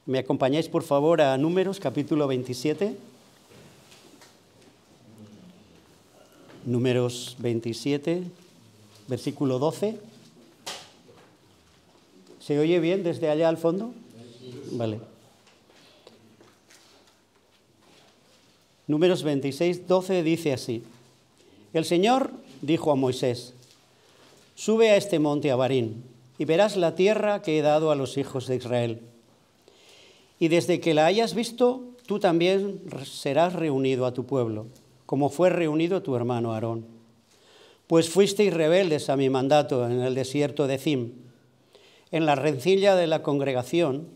¿Me acompañáis, por favor, a Números, capítulo 27? Números 27, versículo 12. ¿Se oye bien desde allá al fondo? Vale. Números 26, 12 dice así: El Señor dijo a Moisés: Sube a este monte Abarín y verás la tierra que he dado a los hijos de Israel. Y desde que la hayas visto, tú también serás reunido a tu pueblo, como fue reunido tu hermano Aarón. Pues fuisteis rebeldes a mi mandato en el desierto de Zim, en la rencilla de la congregación,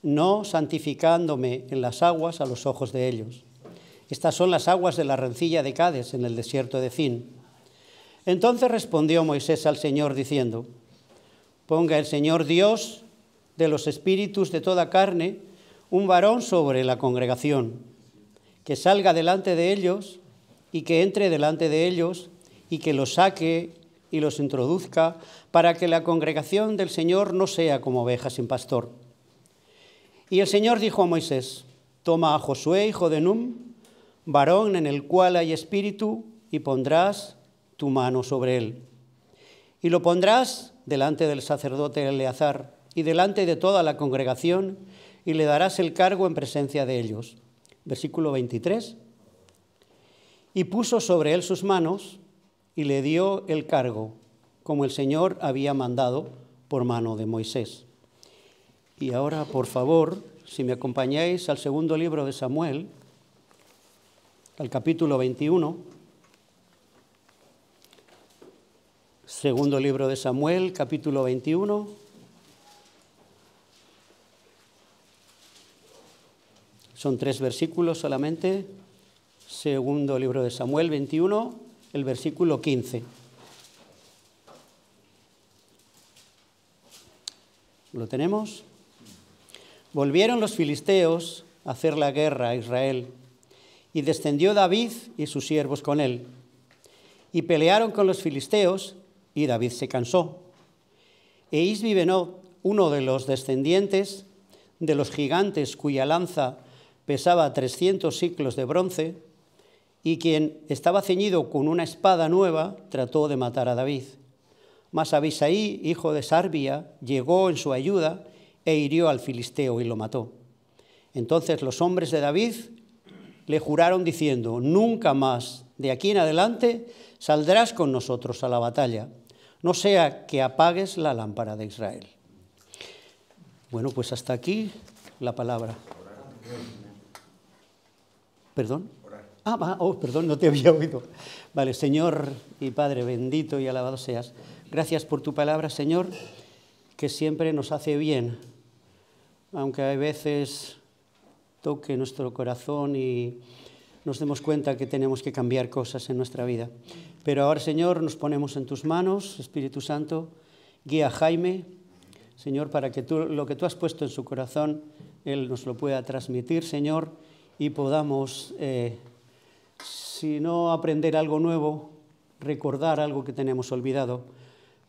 no santificándome en las aguas a los ojos de ellos. Estas son las aguas de la rencilla de Cades en el desierto de Zin. Entonces respondió Moisés al Señor diciendo: Ponga el Señor Dios de los espíritus de toda carne un varón sobre la congregación, que salga delante de ellos y que entre delante de ellos y que los saque y los introduzca, para que la congregación del Señor no sea como ovejas sin pastor. Y el Señor dijo a Moisés: Toma a Josué, hijo de Num, varón en el cual hay espíritu, y pondrás tu mano sobre él. Y lo pondrás delante del sacerdote Eleazar y delante de toda la congregación, y le darás el cargo en presencia de ellos. Versículo 23. Y puso sobre él sus manos y le dio el cargo, como el Señor había mandado por mano de Moisés. Y ahora, por favor, si me acompañáis al segundo libro de Samuel, al capítulo 21. Segundo libro de Samuel, capítulo 21. Son 3 versículos solamente. Segundo libro de Samuel 21, el versículo 15. ¿Lo tenemos? Volvieron los filisteos a hacer la guerra a Israel, y descendió David y sus siervos con él. Y pelearon con los filisteos, y David se cansó. E Isbi-Benob, uno de los descendientes de los gigantes cuya lanza pesaba 300 siclos de bronce, y quien estaba ceñido con una espada nueva, trató de matar a David. Mas Abisai, hijo de Sarbia, llegó en su ayuda e hirió al filisteo y lo mató. Entonces los hombres de David le juraron diciendo: Nunca más, de aquí en adelante, saldrás con nosotros a la batalla, no sea que apagues la lámpara de Israel. Bueno, pues hasta aquí la palabra. ¿Perdón? Perdón, no te había oído. Vale, Señor y Padre, bendito y alabado seas. Gracias por tu palabra, Señor, que siempre nos hace bien, aunque a veces toque nuestro corazón y nos demos cuenta que tenemos que cambiar cosas en nuestra vida. Pero ahora, Señor, nos ponemos en tus manos, Espíritu Santo, guía a Jaime, Señor, para que lo que tú has puesto en su corazón, él nos lo pueda transmitir, Señor, y podamos, si no aprender algo nuevo, recordar algo que tenemos olvidado.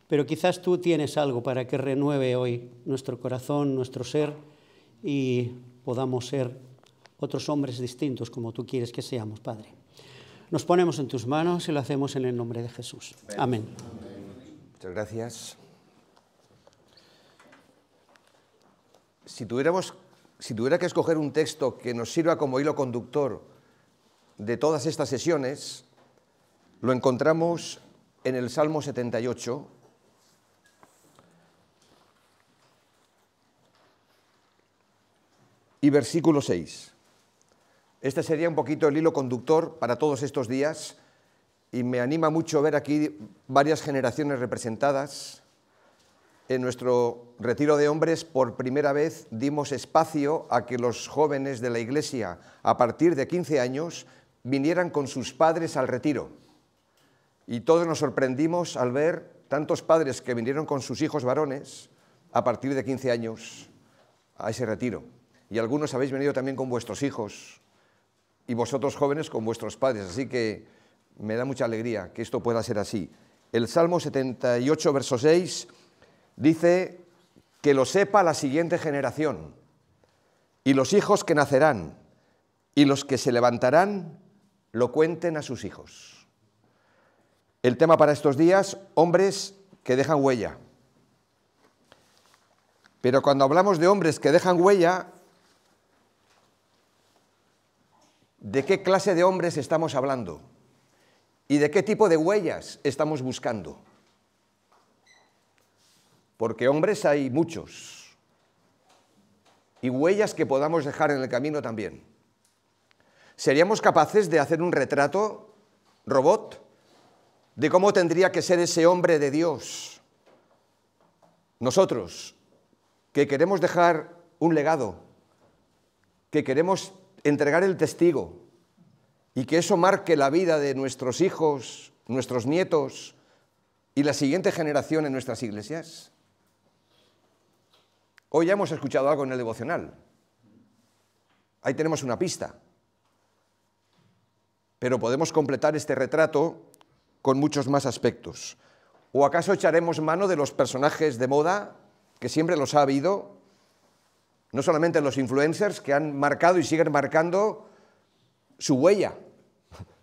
Pero quizás tú tienes algo para que renueve hoy nuestro corazón, nuestro ser, y podamos ser otros hombres distintos como tú quieres que seamos, Padre. Nos ponemos en tus manos y lo hacemos en el nombre de Jesús. Amén. Muchas gracias. Si tuviera que escoger un texto que nos sirva como hilo conductor de todas estas sesiones, lo encontramos en el Salmo 78, y versículo 6. Este sería un poquito el hilo conductor para todos estos días, y me anima mucho ver aquí varias generaciones representadas. En nuestro retiro de hombres, por primera vez, dimos espacio a que los jóvenes de la Iglesia, a partir de 15 años, vinieran con sus padres al retiro. Y todos nos sorprendimos al ver tantos padres que vinieron con sus hijos varones a partir de 15 años a ese retiro. Y algunos habéis venido también con vuestros hijos, y vosotros jóvenes con vuestros padres, así que me da mucha alegría que esto pueda ser así. El Salmo 78, verso 6, dice que lo sepa la siguiente generación, y los hijos que nacerán, y los que se levantarán, lo cuenten a sus hijos. El tema para estos días, hombres que dejan huella. Pero cuando hablamos de hombres que dejan huella, ¿de qué clase de hombres estamos hablando? ¿Y de qué tipo de huellas estamos buscando? Porque hombres hay muchos, y huellas que podamos dejar en el camino también. ¿Seríamos capaces de hacer un retrato, robot, de cómo tendría que ser ese hombre de Dios? Nosotros, que queremos dejar un legado, que queremos entregar el testigo, y que eso marque la vida de nuestros hijos, nuestros nietos y la siguiente generación en nuestras iglesias. Hoy ya hemos escuchado algo en el devocional. Ahí tenemos una pista. Pero podemos completar este retrato con muchos más aspectos. ¿O acaso echaremos mano de los personajes de moda, que siempre los ha habido? No solamente los influencers que han marcado y siguen marcando su huella,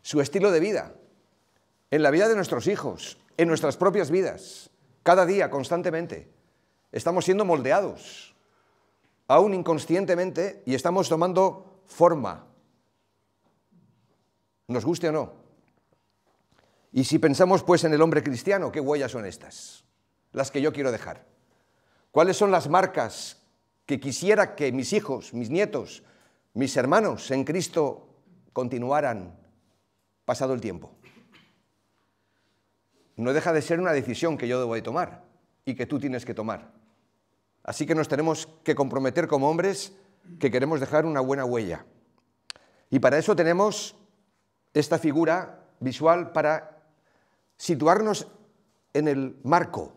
su estilo de vida, en la vida de nuestros hijos, en nuestras propias vidas, cada día, constantemente. Estamos siendo moldeados, aún inconscientemente, y estamos tomando forma, nos guste o no. Y si pensamos pues en el hombre cristiano, ¿qué huellas son estas? Las que yo quiero dejar. ¿Cuáles son las marcas que quisiera que mis hijos, mis nietos, mis hermanos en Cristo continuaran pasado el tiempo? No deja de ser una decisión que yo debo de tomar y que tú tienes que tomar. Así que nos tenemos que comprometer como hombres que queremos dejar una buena huella. Y para eso tenemos esta figura visual para situarnos en el marco,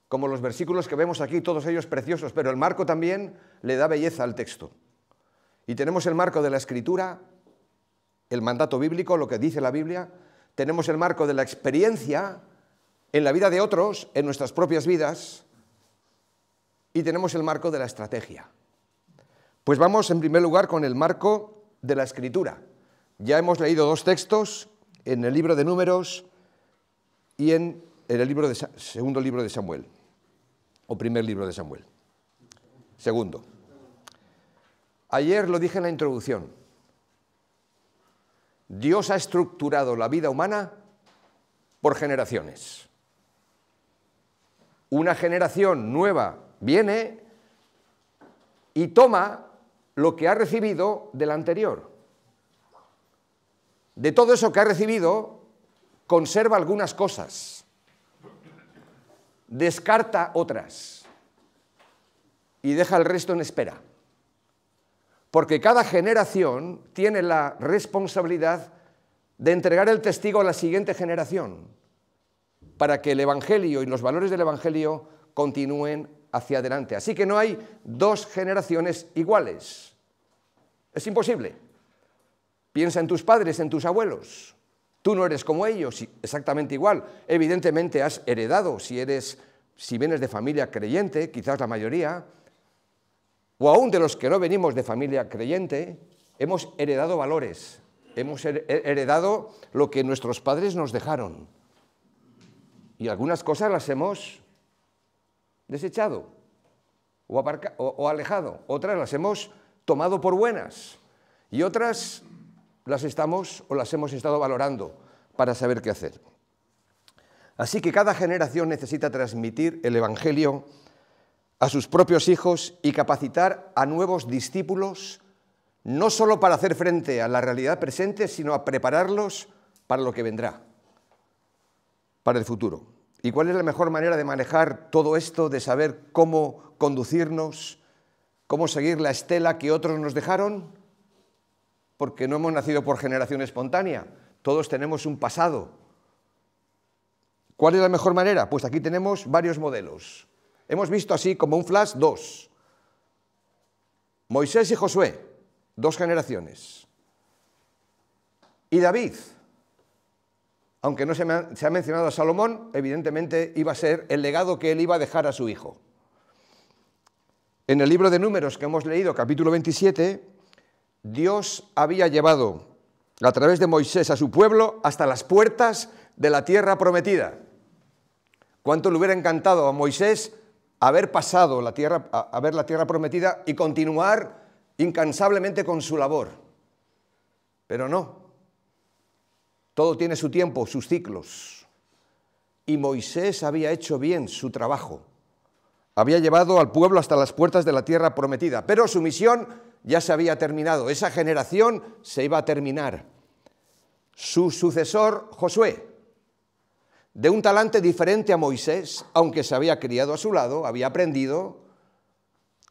como los versículos que vemos aquí, todos ellos preciosos, pero el marco también le da belleza al texto. Y tenemos el marco de la Escritura, el mandato bíblico, lo que dice la Biblia, tenemos el marco de la experiencia en la vida de otros, en nuestras propias vidas, y tenemos el marco de la estrategia. Pues vamos en primer lugar con el marco de la Escritura. Ya hemos leído dos textos en el libro de Números y en el segundo libro de Samuel, o primer libro de Samuel. Segundo. Ayer lo dije en la introducción. Dios ha estructurado la vida humana por generaciones. Una generación nueva viene y toma lo que ha recibido de la anterior. De todo eso que ha recibido, conserva algunas cosas, descarta otras y deja el resto en espera. Porque cada generación tiene la responsabilidad de entregar el testigo a la siguiente generación para que el Evangelio y los valores del Evangelio continúen hacia adelante. Así que no hay dos generaciones iguales. Es imposible. Piensa en tus padres, en tus abuelos. Tú no eres como ellos, exactamente igual. Evidentemente has heredado, si vienes de familia creyente, quizás la mayoría, o aún de los que no venimos de familia creyente, hemos heredado valores, hemos heredado lo que nuestros padres nos dejaron. Y algunas cosas las hemos desechado o alejado, otras las hemos tomado por buenas y otras las hemos estado valorando para saber qué hacer. Así que cada generación necesita transmitir el Evangelio a sus propios hijos y capacitar a nuevos discípulos, no solo para hacer frente a la realidad presente, sino a prepararlos para lo que vendrá, para el futuro. ¿Y cuál es la mejor manera de manejar todo esto, de saber cómo conducirnos, cómo seguir la estela que otros nos dejaron? Porque no hemos nacido por generación espontánea, todos tenemos un pasado. ¿Cuál es la mejor manera? Pues aquí tenemos varios modelos. Hemos visto así como un flash dos. Moisés y Josué, dos generaciones. Y David, aunque no se ha mencionado a Salomón, evidentemente iba a ser el legado que él iba a dejar a su hijo. En el libro de Números que hemos leído, capítulo 27, Dios había llevado a través de Moisés a su pueblo hasta las puertas de la tierra prometida. ¿Cuánto le hubiera encantado a Moisés haber pasado a ver la tierra prometida y continuar incansablemente con su labor? Pero no. Todo tiene su tiempo, sus ciclos. Y Moisés había hecho bien su trabajo. Había llevado al pueblo hasta las puertas de la tierra prometida, pero su misión ya se había terminado. Esa generación se iba a terminar. Su sucesor, Josué, de un talante diferente a Moisés, aunque se había criado a su lado, había aprendido,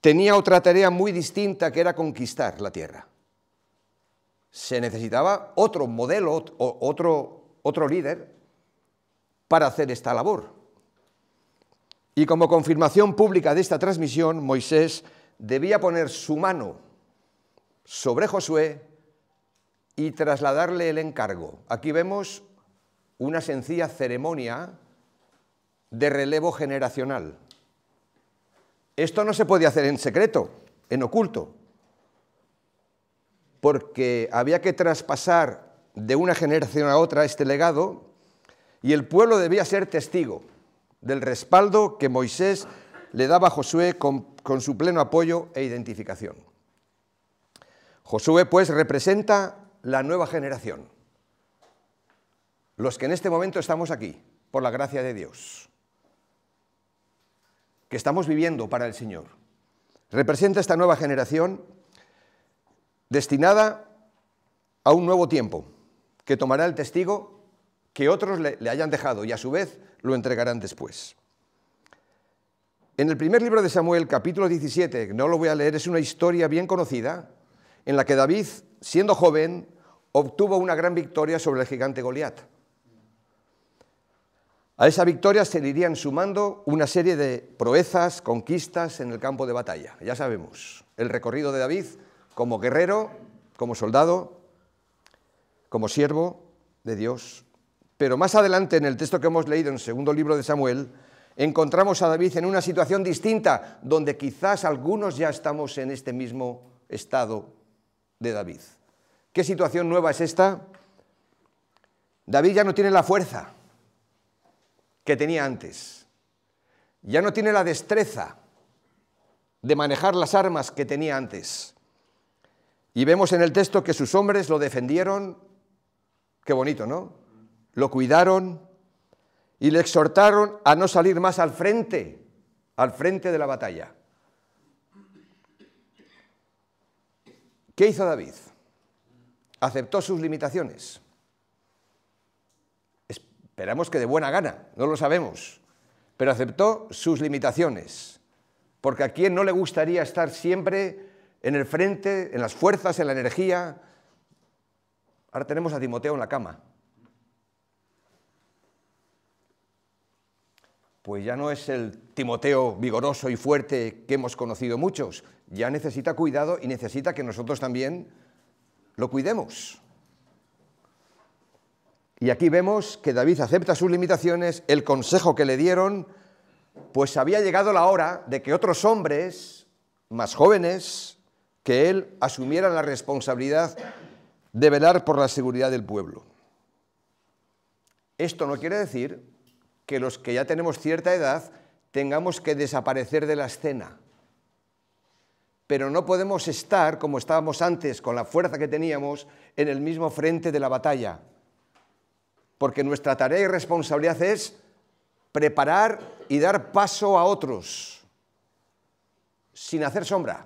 tenía otra tarea muy distinta, que era conquistar la tierra. Se necesitaba otro modelo, otro líder para hacer esta labor. Y como confirmación pública de esta transmisión, Moisés debía poner su mano sobre Josué y trasladarle el encargo. Aquí vemos una sencilla ceremonia de relevo generacional. Esto no se podía hacer en secreto, en oculto, porque había que traspasar de una generación a otra este legado y el pueblo debía ser testigo del respaldo que Moisés le daba a Josué con su pleno apoyo e identificación. Josué, pues, representa la nueva generación, los que en este momento estamos aquí, por la gracia de Dios, que estamos viviendo para el Señor. Representa esta nueva generación destinada a un nuevo tiempo, que tomará el testigo que otros le hayan dejado y a su vez lo entregarán después. En el primer libro de Samuel, capítulo 17, no lo voy a leer, es una historia bien conocida, en la que David, siendo joven, obtuvo una gran victoria sobre el gigante Goliat. A esa victoria se le irían sumando una serie de proezas, conquistas en el campo de batalla. Ya sabemos, el recorrido de David como guerrero, como soldado, como siervo de Dios. Pero más adelante, en el texto que hemos leído en el segundo libro de Samuel, encontramos a David en una situación distinta, donde quizás algunos ya estamos en este mismo estado de David. ¿Qué situación nueva es esta? David ya no tiene la fuerza que tenía antes. Ya no tiene la destreza de manejar las armas que tenía antes. Y vemos en el texto que sus hombres lo defendieron, qué bonito, ¿no? Lo cuidaron y le exhortaron a no salir más al frente de la batalla. ¿Qué hizo David? Aceptó sus limitaciones. Esperamos que de buena gana, no lo sabemos, pero aceptó sus limitaciones, porque a quién no le gustaría estar siempre en el frente, en las fuerzas, en la energía. Ahora tenemos a Timoteo en la cama. Pues ya no es el Timoteo vigoroso y fuerte que hemos conocido muchos, ya necesita cuidado y necesita que nosotros también lo cuidemos. Y aquí vemos que David acepta sus limitaciones, el consejo que le dieron, pues había llegado la hora de que otros hombres más jóvenes que él asumieran la responsabilidad de velar por la seguridad del pueblo. Esto no quiere decir que los que ya tenemos cierta edad tengamos que desaparecer de la escena. Pero no podemos estar, como estábamos antes, con la fuerza que teníamos, en el mismo frente de la batalla. Porque nuestra tarea y responsabilidad es preparar y dar paso a otros, sin hacer sombra,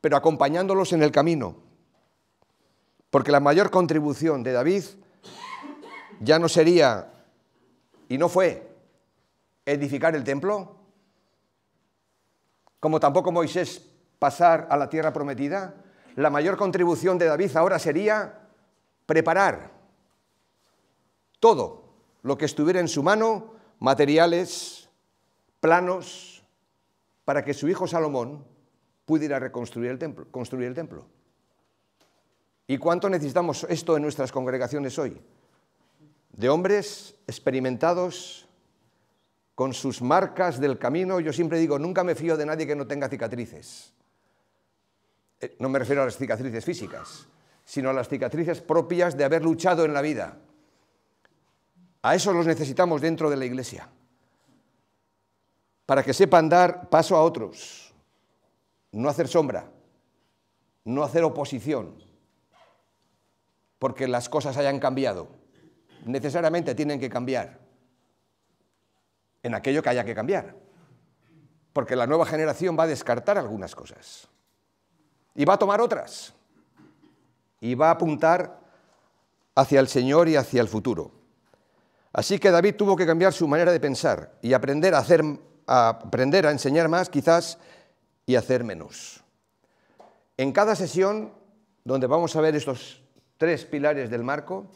pero acompañándolos en el camino. Porque la mayor contribución de David ya no sería, y no fue, edificar el templo, como tampoco Moisés pasar a la tierra prometida. La mayor contribución de David ahora sería preparar todo lo que estuviera en su mano, materiales, planos, para que su hijo Salomón pudiera reconstruir el templo, construir el templo. ¿Y cuánto necesitamos esto en nuestras congregaciones hoy? De hombres experimentados con sus marcas del camino. Yo siempre digo, nunca me fío de nadie que no tenga cicatrices. No me refiero a las cicatrices físicas, sino a las cicatrices propias de haber luchado en la vida. A eso los necesitamos dentro de la Iglesia, para que sepan dar paso a otros, no hacer sombra, no hacer oposición, porque las cosas hayan cambiado. Necesariamente tienen que cambiar en aquello que haya que cambiar, porque la nueva generación va a descartar algunas cosas y va a tomar otras y va a apuntar hacia el Señor y hacia el futuro. Así que David tuvo que cambiar su manera de pensar y aprender a enseñar más, quizás, y hacer menos. En cada sesión, donde vamos a ver estos 3 pilares del marco,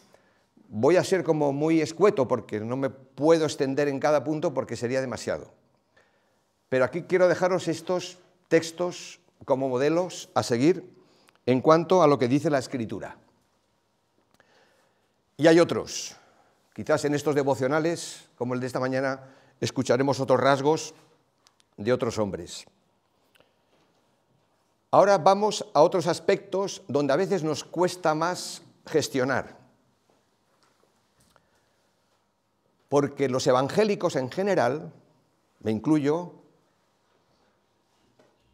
voy a ser como muy escueto, porque no me puedo extender en cada punto porque sería demasiado. Pero aquí quiero dejaros estos textos como modelos a seguir en cuanto a lo que dice la Escritura. Y hay otros. Quizás en estos devocionales, como el de esta mañana, escucharemos otros rasgos de otros hombres. Ahora vamos a otros aspectos donde a veces nos cuesta más gestionar. Porque los evangélicos en general, me incluyo,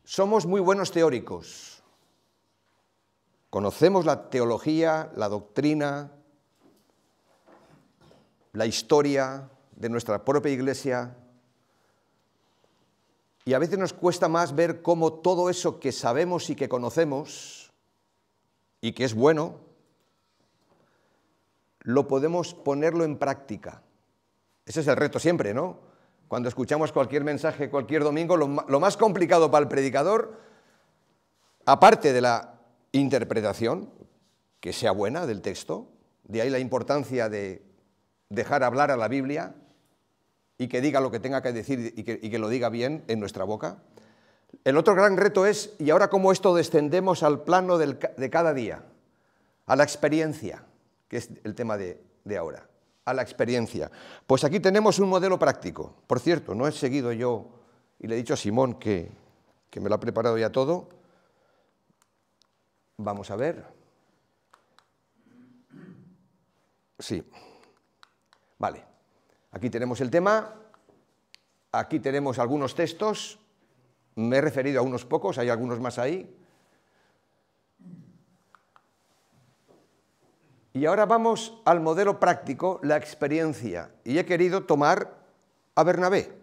somos muy buenos teóricos. Conocemos la teología, la doctrina, la historia de nuestra propia Iglesia, y a veces nos cuesta más ver cómo todo eso que sabemos y que conocemos, y que es bueno, lo podemos ponerlo en práctica. Ese es el reto siempre, ¿no? Cuando escuchamos cualquier mensaje, cualquier domingo, lo más complicado para el predicador, aparte de la interpretación, que sea buena del texto, de ahí la importancia de dejar hablar a la Biblia y que diga lo que tenga que decir y que lo diga bien en nuestra boca. El otro gran reto es, ¿y ahora cómo esto descendemos al plano de cada día? A la experiencia, que es el tema de ahora, a la experiencia. Pues aquí tenemos un modelo práctico. Por cierto, no he seguido yo, y le he dicho a Simón que me lo ha preparado ya todo. Vamos a ver. Sí. Vale. Aquí tenemos el tema, aquí tenemos algunos textos, me he referido a unos pocos, hay algunos más ahí. Y ahora vamos al modelo práctico, la experiencia, y he querido tomar a Bernabé.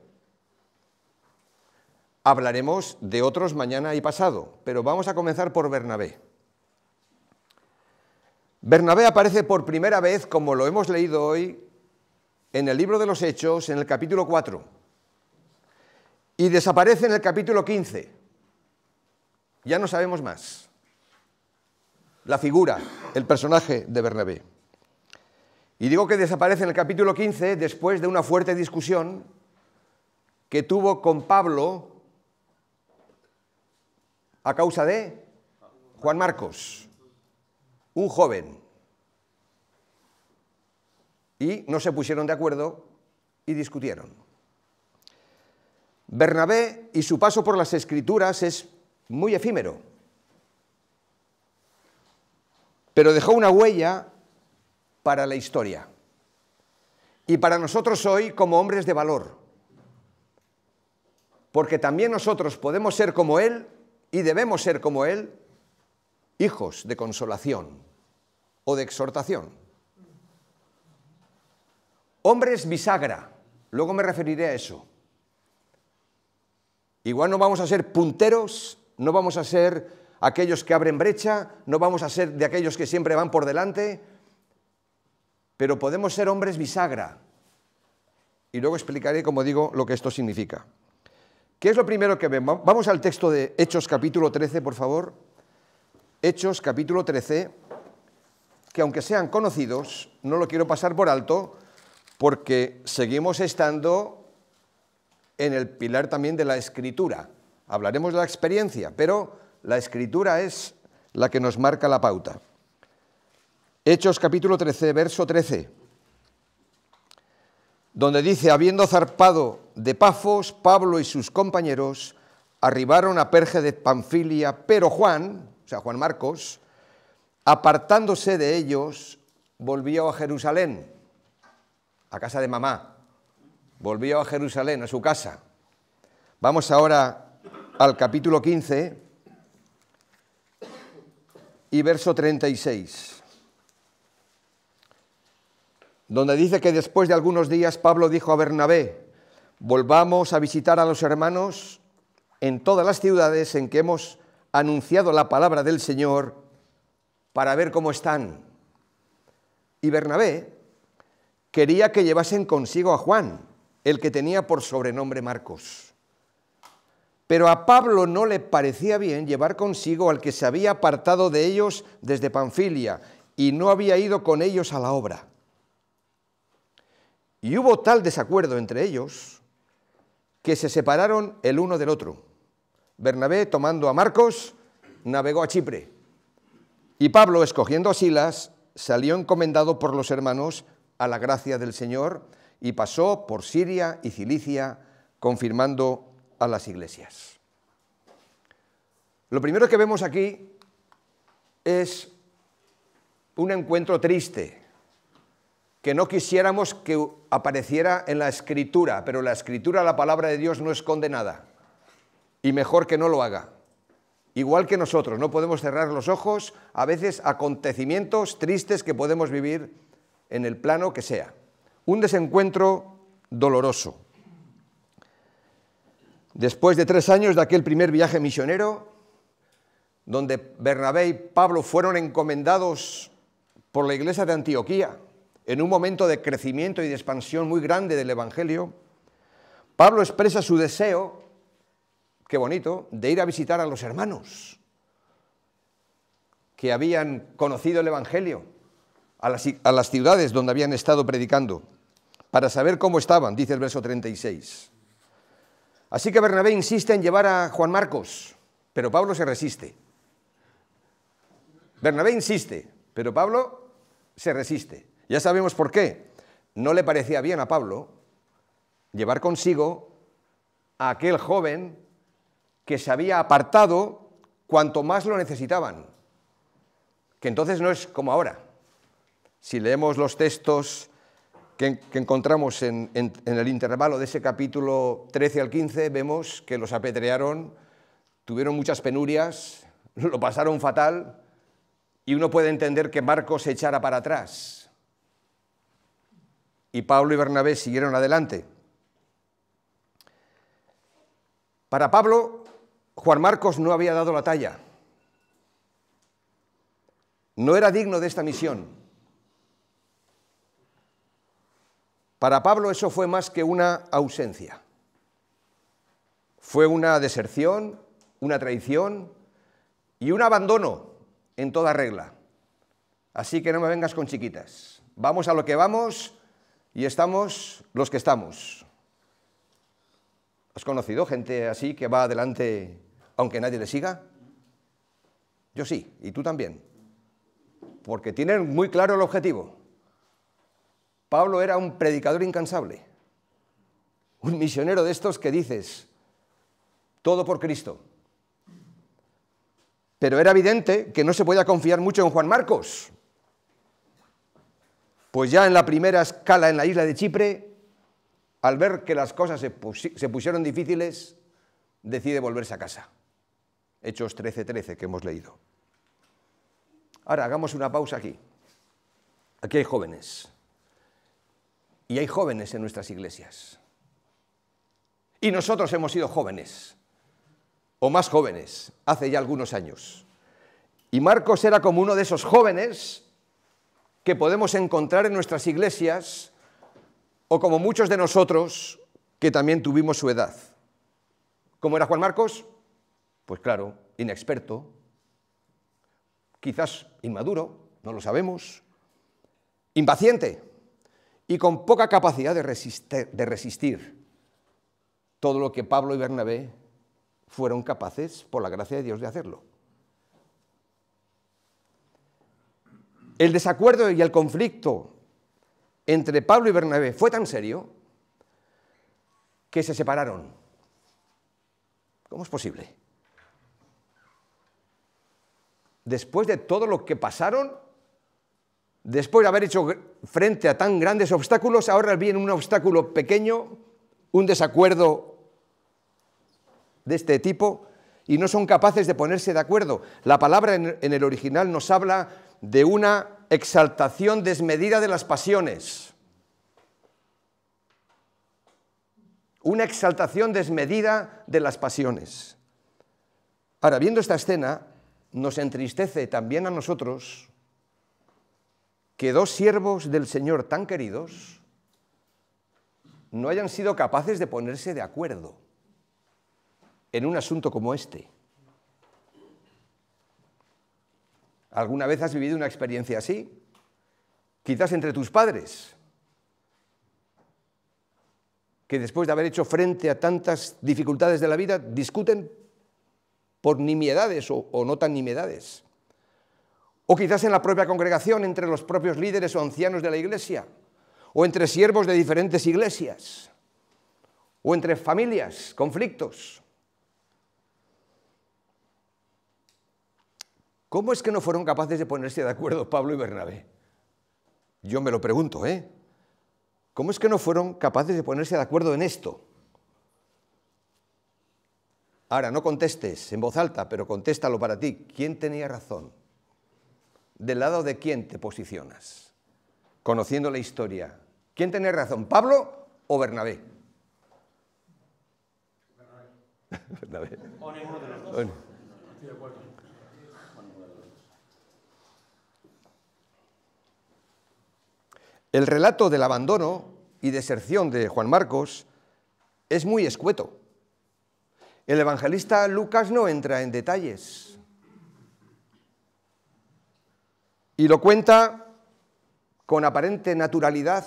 Hablaremos de otros mañana y pasado, pero vamos a comenzar por Bernabé. Bernabé aparece por primera vez, como lo hemos leído hoy, en el libro de los Hechos, en el capítulo 4, y desaparece en el capítulo 15. Ya no sabemos más. La figura, el personaje de Bernabé. Y digo que desaparece en el capítulo 15 después de una fuerte discusión que tuvo con Pablo a causa de Juan Marcos, un joven. Y no se pusieron de acuerdo y discutieron. Bernabé y su paso por las Escrituras es muy efímero, pero dejó una huella para la historia y para nosotros hoy como hombres de valor, porque también nosotros podemos ser como él y debemos ser como él, hijos de consolación o de exhortación. Hombres bisagra, luego me referiré a eso. Igual no vamos a ser punteros, no vamos a ser aquellos que abren brecha, no vamos a ser de aquellos que siempre van por delante, pero podemos ser hombres bisagra. Y luego explicaré, como digo, lo que esto significa. ¿Qué es lo primero que vemos? Vamos al texto de Hechos capítulo 13, por favor. Hechos capítulo 13, que aunque sean conocidos, no lo quiero pasar por alto, porque seguimos estando en el pilar también de la Escritura. Hablaremos de la experiencia, pero la Escritura es la que nos marca la pauta. Hechos capítulo 13, verso 13, donde dice, habiendo zarpado de Pafos, Pablo y sus compañeros arribaron a Perge de Panfilia, pero Juan, o sea, Juan Marcos, apartándose de ellos, volvió a Jerusalén, a casa de mamá. Volvió a Jerusalén, a su casa. Vamos ahora al capítulo 15 y verso 36, donde dice que después de algunos días Pablo dijo a Bernabé: volvamos a visitar a los hermanos en todas las ciudades en que hemos anunciado la palabra del Señor para ver cómo están. Y Bernabé quería que llevasen consigo a Juan, el que tenía por sobrenombre Marcos. Pero a Pablo no le parecía bien llevar consigo al que se había apartado de ellos desde Panfilia y no había ido con ellos a la obra. Y hubo tal desacuerdo entre ellos que se separaron el uno del otro. Bernabé, tomando a Marcos, navegó a Chipre. Y Pablo, escogiendo a Silas, salió encomendado por los hermanos a la gracia del Señor y pasó por Siria y Cilicia, confirmando a las iglesias. Lo primero que vemos aquí es un encuentro triste, que no quisiéramos que apareciera en la Escritura, pero la Escritura, la palabra de Dios, no esconde nada, y mejor que no lo haga. Igual que nosotros, no podemos cerrar los ojos a veces a acontecimientos tristes que podemos vivir en el plano que sea. Un desencuentro doloroso. Después de 3 años de aquel primer viaje misionero, donde Bernabé y Pablo fueron encomendados por la iglesia de Antioquía, en un momento de crecimiento y de expansión muy grande del Evangelio, Pablo expresa su deseo, qué bonito, de ir a visitar a los hermanos que habían conocido el Evangelio, a las ciudades donde habían estado predicando, para saber cómo estaban, dice el verso 36. Así que Bernabé insiste en llevar a Juan Marcos, pero Pablo se resiste. Bernabé insiste, pero Pablo se resiste. Ya sabemos por qué. No le parecía bien a Pablo llevar consigo a aquel joven que se había apartado cuanto más lo necesitaban, que entonces no es como ahora. Si leemos los textos que encontramos en el intervalo de ese capítulo 13 al 15, vemos que los apedrearon, tuvieron muchas penurias, lo pasaron fatal, y uno puede entender que Marcos se echara para atrás. Y Pablo y Bernabé siguieron adelante. Para Pablo, Juan Marcos no había dado la talla. No era digno de esta misión. Para Pablo eso fue más que una ausencia. Fue una deserción, una traición y un abandono en toda regla. Así que no me vengas con chiquitas. Vamos a lo que vamos y estamos los que estamos. ¿Has conocido gente así que va adelante aunque nadie le siga? Yo sí, y tú también. Porque tienen muy claro el objetivo. Pablo era un predicador incansable, un misionero de estos que dices, todo por Cristo. Pero era evidente que no se podía confiar mucho en Juan Marcos, pues ya en la primera escala en la isla de Chipre, al ver que las cosas se pusieron difíciles, decide volverse a casa. Hechos 13:13 que hemos leído. Ahora, hagamos una pausa aquí. Aquí hay jóvenes. Y hay jóvenes en nuestras iglesias. Y nosotros hemos sido jóvenes, o más jóvenes, hace ya algunos años. Y Marcos era como uno de esos jóvenes que podemos encontrar en nuestras iglesias, o como muchos de nosotros que también tuvimos su edad. ¿Cómo era Juan Marcos? Pues claro, inexperto, quizás inmaduro, no lo sabemos, impaciente y con poca capacidad de resistir todo lo que Pablo y Bernabé fueron capaces, por la gracia de Dios, de hacerlo. El desacuerdo y el conflicto entre Pablo y Bernabé fue tan serio que se separaron. ¿Cómo es posible? Después de todo lo que pasaron, después de haber hecho frente a tan grandes obstáculos, ahora viene un obstáculo pequeño, un desacuerdo de este tipo, y no son capaces de ponerse de acuerdo. La palabra en el original nos habla de una exaltación desmedida de las pasiones. Una exaltación desmedida de las pasiones. Ahora, viendo esta escena, nos entristece también a nosotros que dos siervos del Señor tan queridos no hayan sido capaces de ponerse de acuerdo en un asunto como este. ¿Alguna vez has vivido una experiencia así? Quizás entre tus padres, que después de haber hecho frente a tantas dificultades de la vida, discuten por nimiedades o no tan nimiedades. O quizás en la propia congregación, entre los propios líderes o ancianos de la iglesia, o entre siervos de diferentes iglesias, o entre familias, conflictos. ¿Cómo es que no fueron capaces de ponerse de acuerdo Pablo y Bernabé? Yo me lo pregunto, ¿eh? ¿Cómo es que no fueron capaces de ponerse de acuerdo en esto? Ahora, no contestes en voz alta, pero contéstalo para ti. ¿Quién tenía razón? ¿Del lado de quién te posicionas? Conociendo la historia. ¿Quién tenía razón, Pablo o Bernabé? Bernabé. O ninguno de los dos. Bueno. Estoy de acuerdo. El relato del abandono y deserción de Juan Marcos es muy escueto. El evangelista Lucas no entra en detalles y lo cuenta con aparente naturalidad,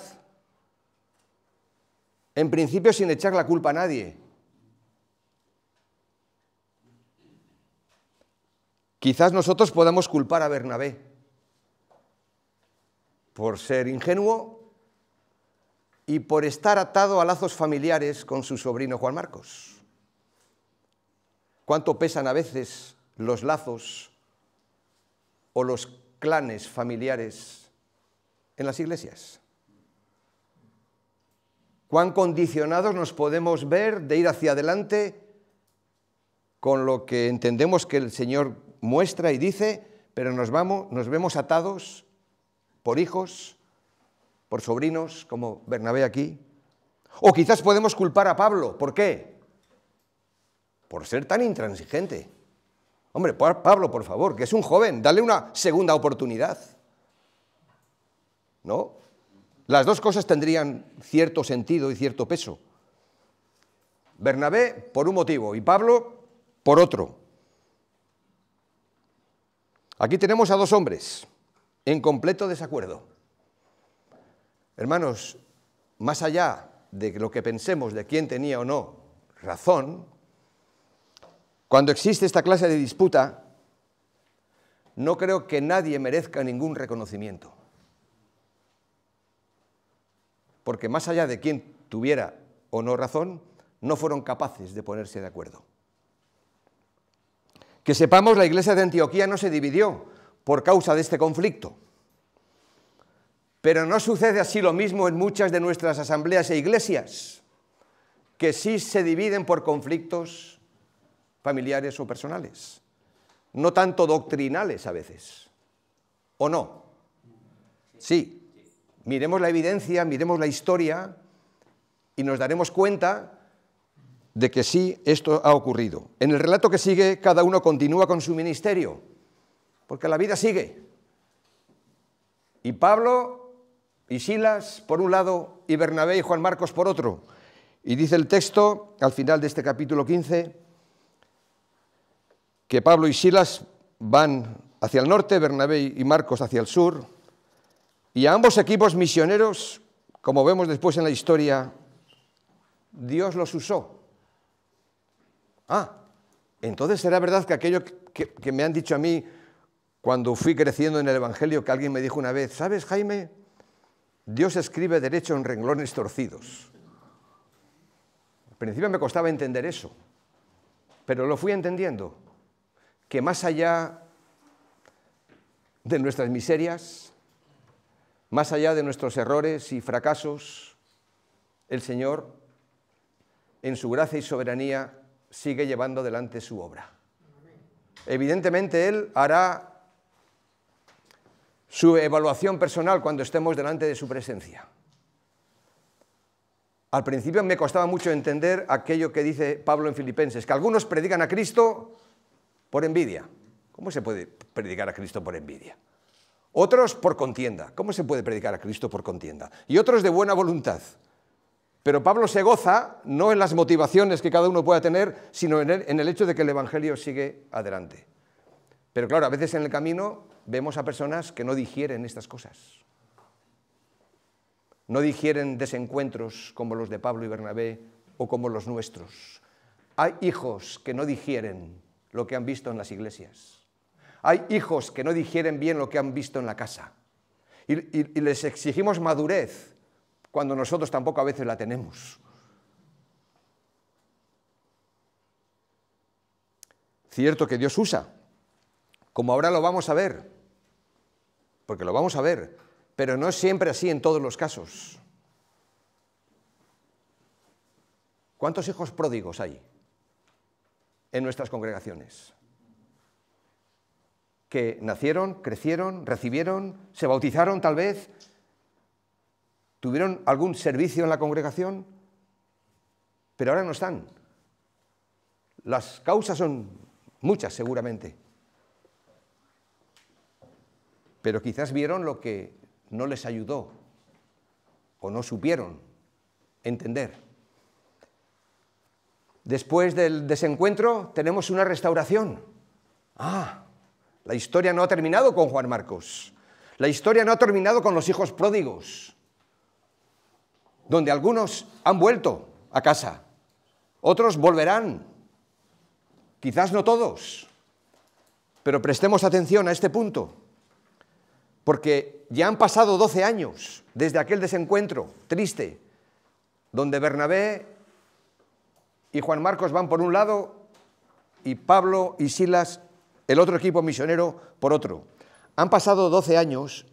en principio sin echar la culpa a nadie. Quizás nosotros podamos culpar a Bernabé por ser ingenuo y por estar atado a lazos familiares con su sobrino Juan Marcos. ¿Cuánto pesan a veces los lazos o los clanes familiares en las iglesias? ¿Cuán condicionados nos podemos ver de ir hacia adelante con lo que entendemos que el Señor muestra y dice, pero nos vemos atados por hijos, por sobrinos, como Bernabé aquí? O quizás podemos culpar a Pablo. ¿Por qué? Por ser tan intransigente. Hombre, Pablo, por favor, que es un joven, dale una segunda oportunidad. ¿No? Las dos cosas tendrían cierto sentido y cierto peso. Bernabé por un motivo y Pablo por otro. Aquí tenemos a dos hombres en completo desacuerdo. Hermanos, más allá de lo que pensemos de quién tenía o no razón, cuando existe esta clase de disputa, no creo que nadie merezca ningún reconocimiento. Porque más allá de quién tuviera o no razón, no fueron capaces de ponerse de acuerdo. Que sepamos, la iglesia de Antioquía no se dividió por causa de este conflicto. Pero no sucede así lo mismo en muchas de nuestras asambleas e iglesias, que sí se dividen por conflictos familiares o personales, no tanto doctrinales a veces, ¿o no? Sí, miremos la evidencia, miremos la historia y nos daremos cuenta de que sí, esto ha ocurrido. En el relato que sigue, cada uno continúa con su ministerio, porque la vida sigue. Y Pablo y Silas por un lado, y Bernabé y Juan Marcos por otro. Y dice el texto, al final de este capítulo 15, que Pablo y Silas van hacia el norte, Bernabé y Marcos hacia el sur, y a ambos equipos misioneros, como vemos después en la historia, Dios los usó. Entonces será verdad que aquello que me han dicho a mí cuando fui creciendo en el Evangelio, que alguien me dijo una vez, ¿sabes, Jaime? Dios escribe derecho en renglones torcidos. Al principio me costaba entender eso, pero lo fui entendiendo, que más allá de nuestras miserias, más allá de nuestros errores y fracasos, el Señor, en su gracia y soberanía, sigue llevando adelante su obra. Evidentemente, Él hará su evaluación personal cuando estemos delante de su presencia. Al principio me costaba mucho entender aquello que dice Pablo en Filipenses, que algunos predican a Cristo por envidia. ¿Cómo se puede predicar a Cristo por envidia? Otros por contienda. ¿Cómo se puede predicar a Cristo por contienda? Y otros de buena voluntad. Pero Pablo se goza no en las motivaciones que cada uno pueda tener, sino en el hecho de que el Evangelio sigue adelante. Pero claro, a veces en el camino vemos a personas que no digieren estas cosas. No digieren desencuentros como los de Pablo y Bernabé o como los nuestros. Hay hijos que no digieren lo que han visto en las iglesias. Hay hijos que no digieren bien lo que han visto en la casa. Y les exigimos madurez cuando nosotros tampoco a veces la tenemos. Cierto que Dios usa, como ahora lo vamos a ver, porque lo vamos a ver, pero no es siempre así en todos los casos. ¿Cuántos hijos pródigos hay en nuestras congregaciones? Que nacieron, crecieron, recibieron, se bautizaron tal vez, tuvieron algún servicio en la congregación, pero ahora no están. Las causas son muchas seguramente, pero quizás vieron lo que no les ayudó o no supieron entender. Después del desencuentro tenemos una restauración. La historia no ha terminado con Juan Marcos. La historia no ha terminado con los hijos pródigos, donde algunos han vuelto a casa, otros volverán, quizás no todos, pero prestemos atención a este punto, porque ya han pasado 12 años desde aquel desencuentro triste, donde Bernabé y Juan Marcos van por un lado y Pablo y Silas, el otro equipo misionero, por otro. Han pasado 12 años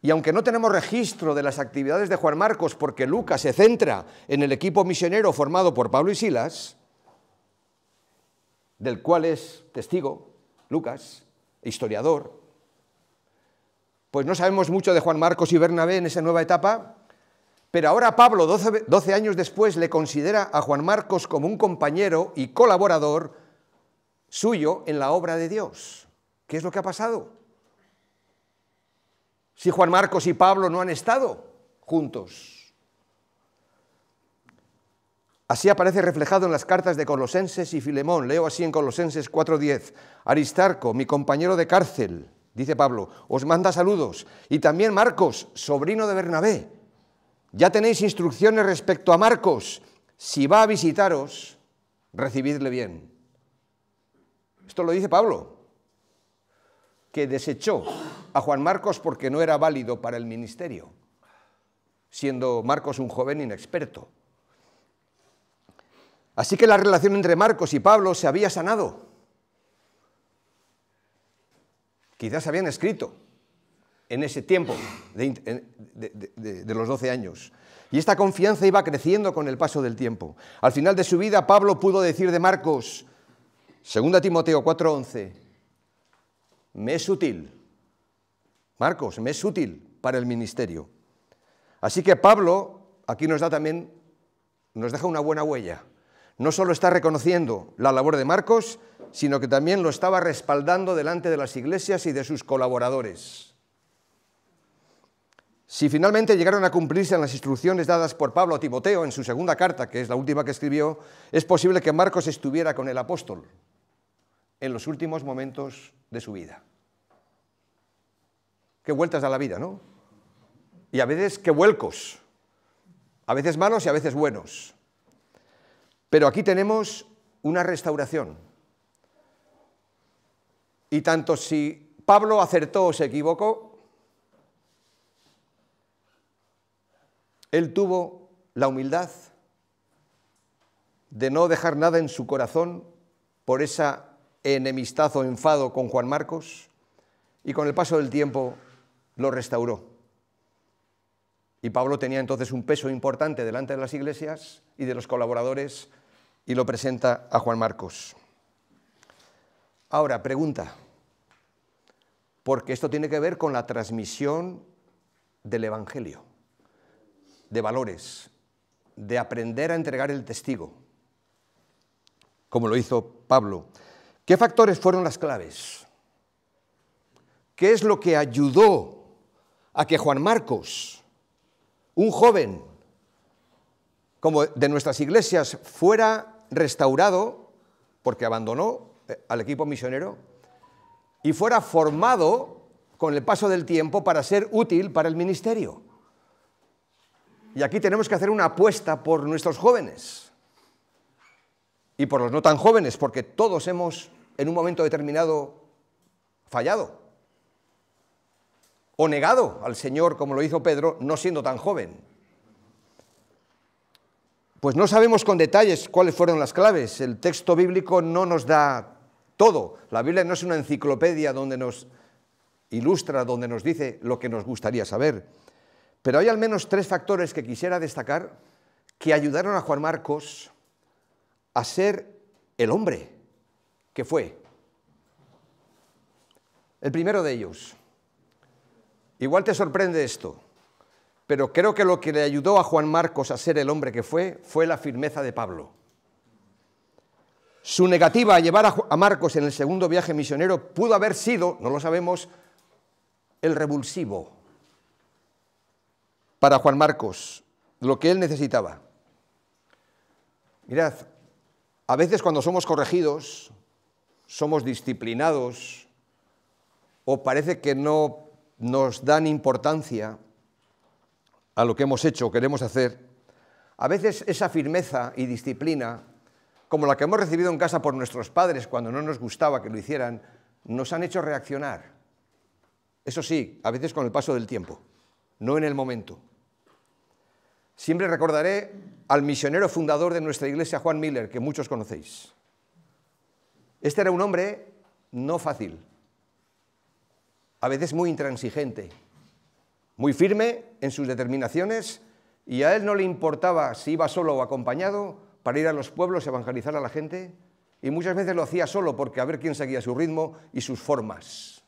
y aunque no tenemos registro de las actividades de Juan Marcos porque Lucas se centra en el equipo misionero formado por Pablo y Silas, del cual es testigo Lucas, historiador, pues no sabemos mucho de Juan Marcos y Bernabé en esa nueva etapa, pero ahora Pablo, 12 años después, le considera a Juan Marcos como un compañero y colaborador suyo en la obra de Dios. ¿Qué es lo que ha pasado? Si Juan Marcos y Pablo no han estado juntos. Así aparece reflejado en las cartas de Colosenses y Filemón. Leo así en Colosenses 4:10. Aristarco, mi compañero de cárcel, dice Pablo, os manda saludos. Y también Marcos, sobrino de Bernabé. Ya tenéis instrucciones respecto a Marcos. Si va a visitaros, recibidle bien. Esto lo dice Pablo, que desechó a Juan Marcos porque no era válido para el ministerio, siendo Marcos un joven inexperto. Así que la relación entre Marcos y Pablo se había sanado. Quizás habían escrito en ese tiempo de los 12 años. Y esta confianza iba creciendo con el paso del tiempo. Al final de su vida, Pablo pudo decir de Marcos, 2 Timoteo 4:11, me es útil, Marcos, me es útil para el ministerio. Así que Pablo aquí nos deja una buena huella. No solo está reconociendo la labor de Marcos, sino que también lo estaba respaldando delante de las iglesias y de sus colaboradores. Si finalmente llegaron a cumplirse las instrucciones dadas por Pablo a Timoteo en su segunda carta, que es la última que escribió, es posible que Marcos estuviera con el apóstol en los últimos momentos de su vida. Qué vueltas da la vida, ¿no? Y a veces qué vuelcos, a veces malos y a veces buenos. Pero aquí tenemos una restauración. Y tanto si Pablo acertó o se equivocó, él tuvo la humildad de no dejar nada en su corazón por esa enemistad o enfado con Juan Marcos, y con el paso del tiempo lo restauró. Y Pablo tenía entonces un peso importante delante de las iglesias y de los colaboradores, y lo presenta a Juan Marcos. Ahora, pregunta, porque esto tiene que ver con la transmisión del Evangelio, de valores, de aprender a entregar el testigo, como lo hizo Pablo. ¿Qué factores fueron las claves? ¿Qué es lo que ayudó a que Juan Marcos, un joven como de nuestras iglesias, fuera restaurado, porque abandonó al equipo misionero, y fuera formado con el paso del tiempo para ser útil para el ministerio? Y aquí tenemos que hacer una apuesta por nuestros jóvenes y por los no tan jóvenes, porque todos hemos en un momento determinado fallado o negado al Señor, como lo hizo Pedro, no siendo tan joven. Pues no sabemos con detalles cuáles fueron las claves. El texto bíblico no nos da todo. La Biblia no es una enciclopedia donde nos ilustra, donde nos dice lo que nos gustaría saber. Pero hay al menos 3 factores que quisiera destacar que ayudaron a Juan Marcos a ser el hombre que fue. El primero de ellos, igual te sorprende esto, pero creo que lo que le ayudó a Juan Marcos a ser el hombre que fue la firmeza de Pablo. Su negativa a llevar a Marcos en el segundo viaje misionero pudo haber sido, no lo sabemos, el revulsivo para Juan Marcos, lo que él necesitaba. Mirad, a veces cuando somos corregidos, somos disciplinados, o parece que no nos dan importancia a lo que hemos hecho o queremos hacer, a veces esa firmeza y disciplina, como la que hemos recibido en casa por nuestros padres cuando no nos gustaba que lo hicieran, nos han hecho reaccionar. Eso sí, a veces con el paso del tiempo, no en el momento. Siempre recordaré al misionero fundador de nuestra iglesia, Juan Miller, que muchos conocéis. Este era un hombre no fácil, a veces muy intransigente, muy firme en sus determinaciones, y a él no le importaba si iba solo o acompañado para ir a los pueblos a evangelizar a la gente, y muchas veces lo hacía solo porque a ver quién seguía su ritmo y sus formas.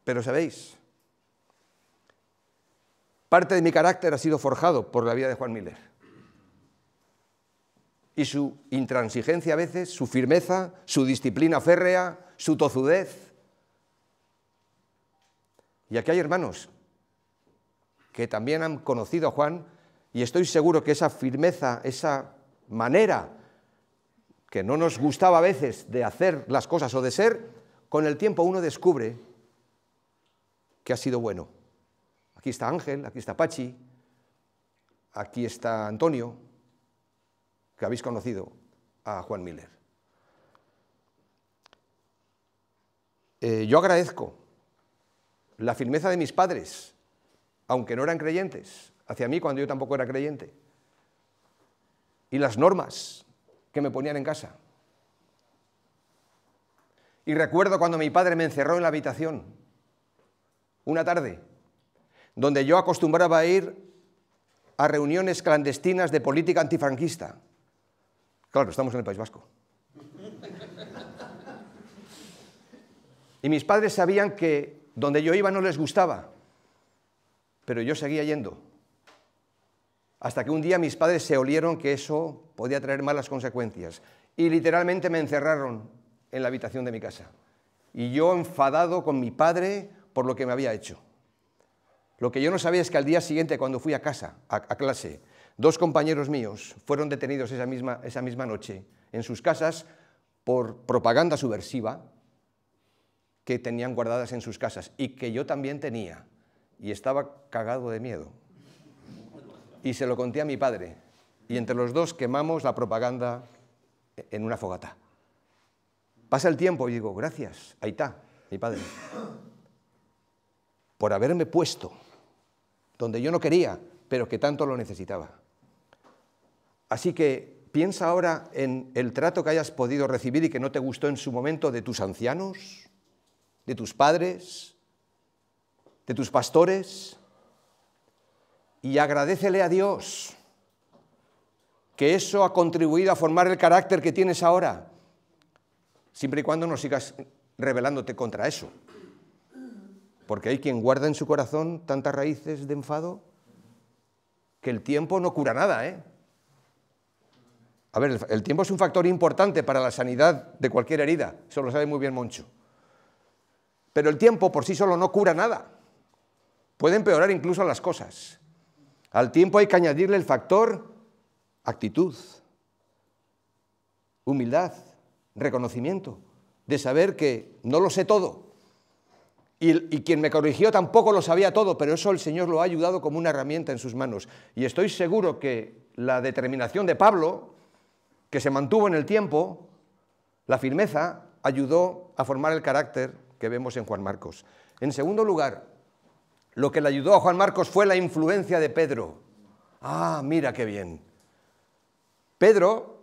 Pero ¿sabéis? Parte de mi carácter ha sido forjado por la vida de Juan Miller. Y su intransigencia a veces, su firmeza, su disciplina férrea, su tozudez. Y aquí hay hermanos que también han conocido a Juan, y estoy seguro que esa firmeza, esa manera que no nos gustaba a veces de hacer las cosas o de ser, con el tiempo uno descubre que ha sido bueno. Aquí está Ángel, aquí está Pachi, aquí está Antonio, que habéis conocido a Juan Miller. Yo agradezco la firmeza de mis padres, aunque no eran creyentes, hacia mí cuando yo tampoco era creyente, y las normas que me ponían en casa. Y recuerdo cuando mi padre me encerró en la habitación, una tarde, donde yo acostumbraba a ir a reuniones clandestinas de política antifranquista. Claro, estamos en el País Vasco. Y mis padres sabían que donde yo iba no les gustaba, pero yo seguía yendo. Hasta que un día mis padres se olieron que eso podía traer malas consecuencias y literalmente me encerraron en la habitación de mi casa. Y yo enfadado con mi padre por lo que me había hecho. Lo que yo no sabía es que al día siguiente, cuando fui a casa, a clase, 2 compañeros míos fueron detenidos esa misma noche en sus casas por propaganda subversiva que tenían guardadas en sus casas y que yo también tenía, y estaba cagado de miedo. Y se lo conté a mi padre, y entre los dos quemamos la propaganda en una fogata. Pasa el tiempo y digo, gracias, Aitá, mi padre, por haberme puesto donde yo no quería, pero que tanto lo necesitaba. Así que piensa ahora en el trato que hayas podido recibir y que no te gustó en su momento de tus ancianos, de tus padres, de tus pastores, y agradécele a Dios que eso ha contribuido a formar el carácter que tienes ahora, siempre y cuando no sigas rebelándote contra eso. Porque hay quien guarda en su corazón tantas raíces de enfado que el tiempo no cura nada, ¿eh? A ver, el tiempo es un factor importante para la sanidad de cualquier herida, eso lo sabe muy bien Moncho. Pero el tiempo por sí solo no cura nada, puede empeorar incluso las cosas. Al tiempo hay que añadirle el factor actitud, humildad, reconocimiento, de saber que no lo sé todo. Y quien me corrigió tampoco lo sabía todo, pero eso el Señor lo ha ayudado como una herramienta en sus manos. Y estoy seguro que la determinación de Pablo, que se mantuvo en el tiempo, la firmeza, ayudó a formar el carácter que vemos en Juan Marcos. En segundo lugar, lo que le ayudó a Juan Marcos fue la influencia de Pedro. Ah, mira qué bien. Pedro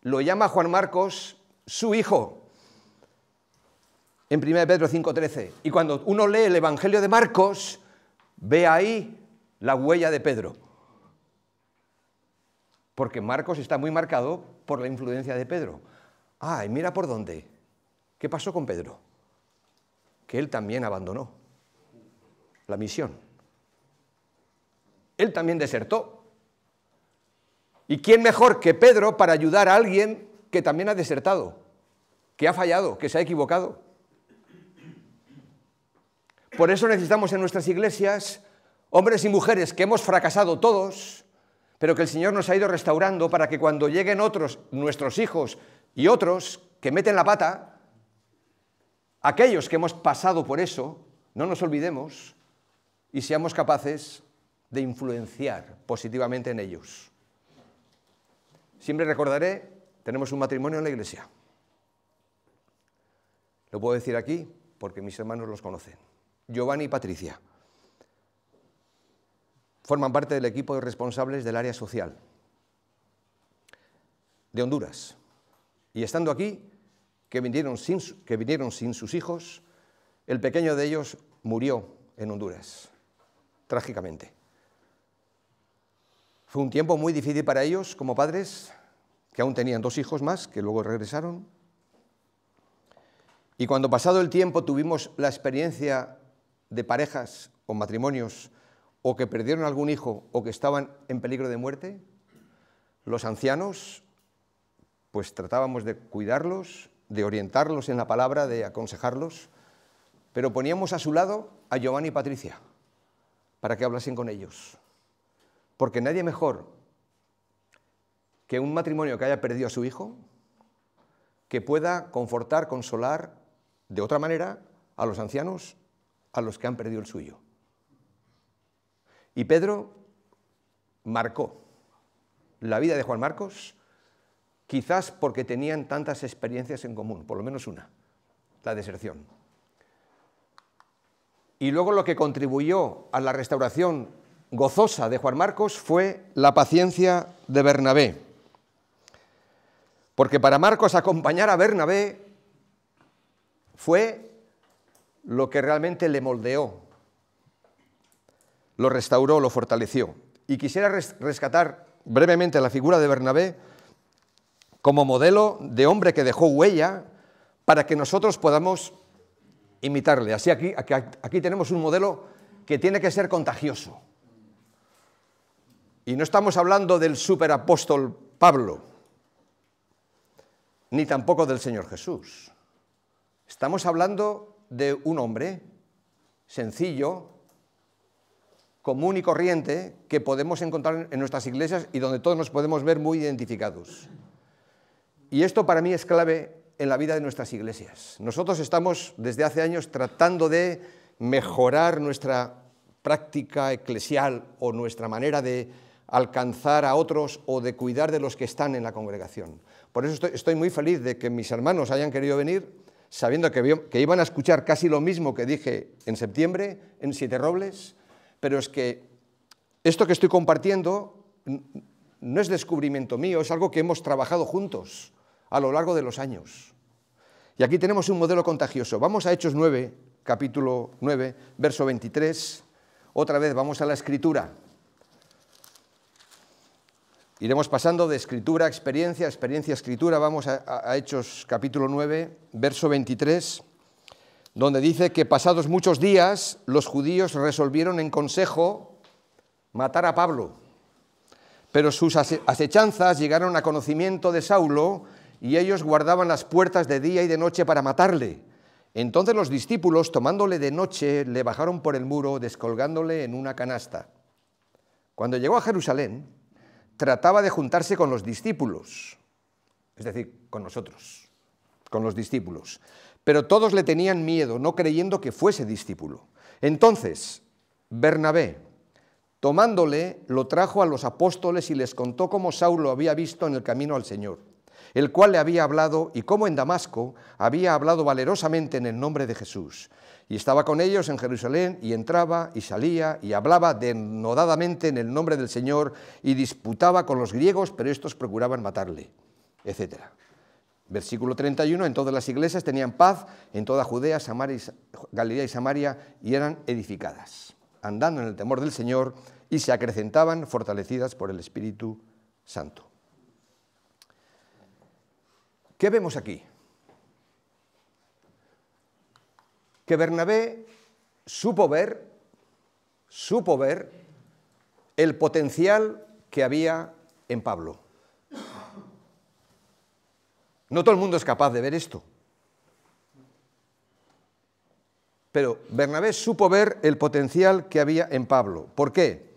lo llama a Juan Marcos su hijo, en 1 Pedro 5:13. Y cuando uno lee el Evangelio de Marcos, ve ahí la huella de Pedro. Porque Marcos está muy marcado por la influencia de Pedro. Ah, y mira por dónde. ¿Qué pasó con Pedro? Que él también abandonó la misión. Él también desertó. ¿Y quién mejor que Pedro para ayudar a alguien que también ha desertado, que ha fallado, que se ha equivocado? Por eso necesitamos en nuestras iglesias hombres y mujeres que hemos fracasado todos, pero que el Señor nos ha ido restaurando para que cuando lleguen otros, nuestros hijos y otros que meten la pata, aquellos que hemos pasado por eso, no nos olvidemos y seamos capaces de influenciar positivamente en ellos. Siempre recordaré, tenemos un matrimonio en la iglesia. Lo puedo decir aquí porque mis hermanos los conocen. Giovanni y Patricia. Forman parte del equipo de responsables del área social de Honduras. Y estando aquí, que vinieron sin sus hijos, el pequeño de ellos murió en Honduras, trágicamente. Fue un tiempo muy difícil para ellos como padres, que aún tenían 2 hijos más, que luego regresaron. Y cuando pasado el tiempo tuvimos la experiencia de parejas o matrimonios o que perdieron algún hijo o que estaban en peligro de muerte, los ancianos, pues tratábamos de cuidarlos, de orientarlos en la palabra, de aconsejarlos, pero poníamos a su lado a Giovanni y Patricia para que hablasen con ellos. Porque nadie mejor que un matrimonio que haya perdido a su hijo, que pueda confortar, consolar de otra manera a los ancianos, a los que han perdido el suyo. Y Pedro marcó la vida de Juan Marcos, quizás porque tenían tantas experiencias en común, por lo menos una, la deserción. Y luego lo que contribuyó a la restauración gozosa de Juan Marcos fue la paciencia de Bernabé. Porque para Marcos acompañar a Bernabé fue lo que realmente le moldeó, lo restauró, lo fortaleció. Y quisiera rescatar brevemente la figura de Bernabé como modelo de hombre que dejó huella para que nosotros podamos imitarle. Así aquí tenemos un modelo que tiene que ser contagioso. Y no estamos hablando del superapóstol Pablo, ni tampoco del Señor Jesús. Estamos hablando de un hombre sencillo, común y corriente, que podemos encontrar en nuestras iglesias y donde todos nos podemos ver muy identificados. Y esto para mí es clave en la vida de nuestras iglesias. Nosotros estamos desde hace años tratando de mejorar nuestra práctica eclesial o nuestra manera de alcanzar a otros o de cuidar de los que están en la congregación. Por eso estoy muy feliz de que mis hermanos hayan querido venir, sabiendo que iban a escuchar casi lo mismo que dije en septiembre, en Siete Robles, pero es que esto que estoy compartiendo no es descubrimiento mío, es algo que hemos trabajado juntos a lo largo de los años. Y aquí tenemos un modelo contagioso. Vamos a Hechos 9, capítulo 9, verso 23. Otra vez vamos a la Escritura. Iremos pasando de Escritura a experiencia, experiencia a Escritura. Vamos a Hechos capítulo 9, verso 23, donde dice que pasados muchos días los judíos resolvieron en consejo matar a Pablo. Pero sus asechanzas llegaron a conocimiento de Saulo y ellos guardaban las puertas de día y de noche para matarle. Entonces los discípulos, tomándole de noche, le bajaron por el muro, descolgándole en una canasta. Cuando llegó a Jerusalén, trataba de juntarse con los discípulos, es decir, con nosotros, con los discípulos. Pero todos le tenían miedo, no creyendo que fuese discípulo. Entonces, Bernabé, tomándole, lo trajo a los apóstoles y les contó cómo Saulo había visto en el camino al Señor, el cual le había hablado, y cómo en Damasco había hablado valerosamente en el nombre de Jesús. Y estaba con ellos en Jerusalén, y entraba y salía, y hablaba denodadamente en el nombre del Señor, y disputaba con los griegos, pero estos procuraban matarle, etc. Versículo 31, en todas las iglesias tenían paz, en toda Judea, Galilea y Samaria, y eran edificadas, andando en el temor del Señor, y se acrecentaban fortalecidas por el Espíritu Santo. ¿Qué vemos aquí? Que Bernabé supo ver el potencial que había en Pablo. No todo el mundo es capaz de ver esto. Pero Bernabé supo ver el potencial que había en Pablo. ¿Por qué?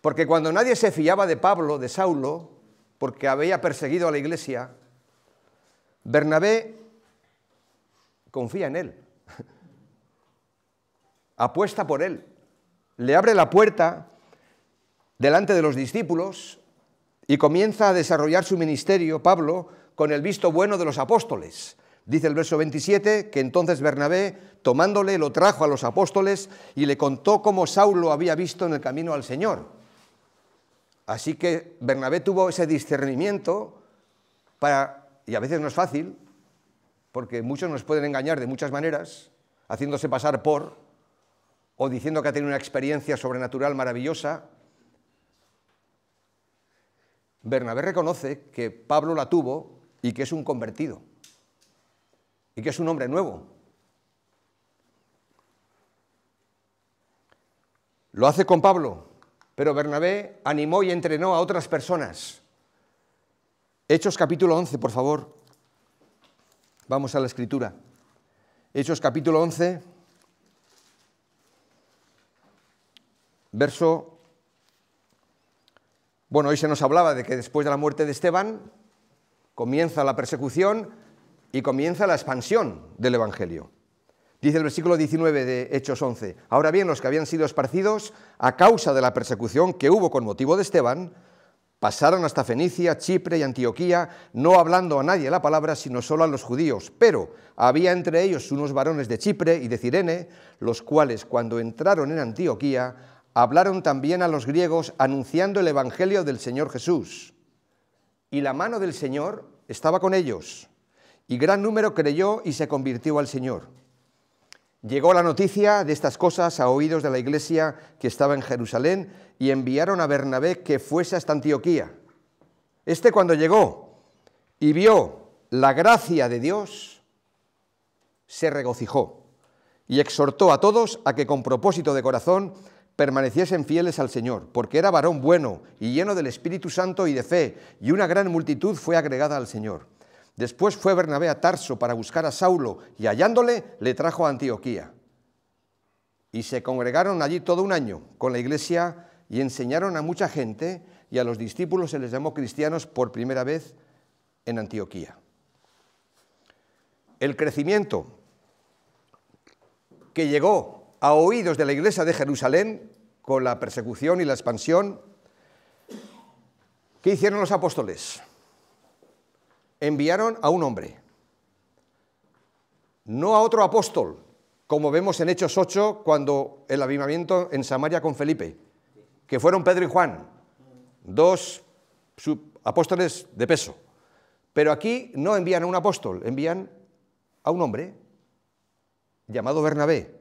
Porque cuando nadie se fiaba de Pablo, de Saulo, porque había perseguido a la iglesia, Bernabé confía en él, apuesta por él, le abre la puerta delante de los discípulos y comienza a desarrollar su ministerio, Pablo, con el visto bueno de los apóstoles. Dice el verso 27 que entonces Bernabé, tomándole, lo trajo a los apóstoles y le contó cómo Saulo había visto en el camino al Señor. Así que Bernabé tuvo ese discernimiento y a veces no es fácil, porque muchos nos pueden engañar de muchas maneras, haciéndose pasar por, o diciendo que ha tenido una experiencia sobrenatural maravillosa. Bernabé reconoce que Pablo la tuvo y que es un convertido, y que es un hombre nuevo. Lo hace con Pablo, pero Bernabé animó y entrenó a otras personas. Hechos capítulo 11, por favor. Vamos a la Escritura. Hechos capítulo 11, verso... Bueno, hoy se nos hablaba de que después de la muerte de Esteban comienza la persecución y comienza la expansión del Evangelio. Dice el versículo 19 de Hechos 11, ahora bien, los que habían sido esparcidos a causa de la persecución que hubo con motivo de Esteban, pasaron hasta Fenicia, Chipre y Antioquía, no hablando a nadie la palabra, sino solo a los judíos. Pero había entre ellos unos varones de Chipre y de Cirene, los cuales, cuando entraron en Antioquía, hablaron también a los griegos, anunciando el evangelio del Señor Jesús. Y la mano del Señor estaba con ellos, y gran número creyó y se convirtió al Señor. Llegó la noticia de estas cosas a oídos de la iglesia que estaba en Jerusalén y enviaron a Bernabé que fuese hasta Antioquía. Cuando llegó y vio la gracia de Dios, se regocijó y exhortó a todos a que con propósito de corazón permaneciesen fieles al Señor, porque era varón bueno y lleno del Espíritu Santo y de fe, y una gran multitud fue agregada al Señor. Después fue Bernabé a Tarso para buscar a Saulo, y hallándole, le trajo a Antioquía. Y se congregaron allí todo un año con la iglesia y enseñaron a mucha gente, y a los discípulos se les llamó cristianos por primera vez en Antioquía. El crecimiento que llegó a oídos de la iglesia de Jerusalén con la persecución y la expansión, ¿qué hicieron los apóstoles? Enviaron a un hombre, no a otro apóstol, como vemos en Hechos 8, cuando el avivamiento en Samaria con Felipe, que fueron Pedro y Juan, dos apóstoles de peso. Pero aquí no envían a un apóstol, envían a un hombre llamado Bernabé,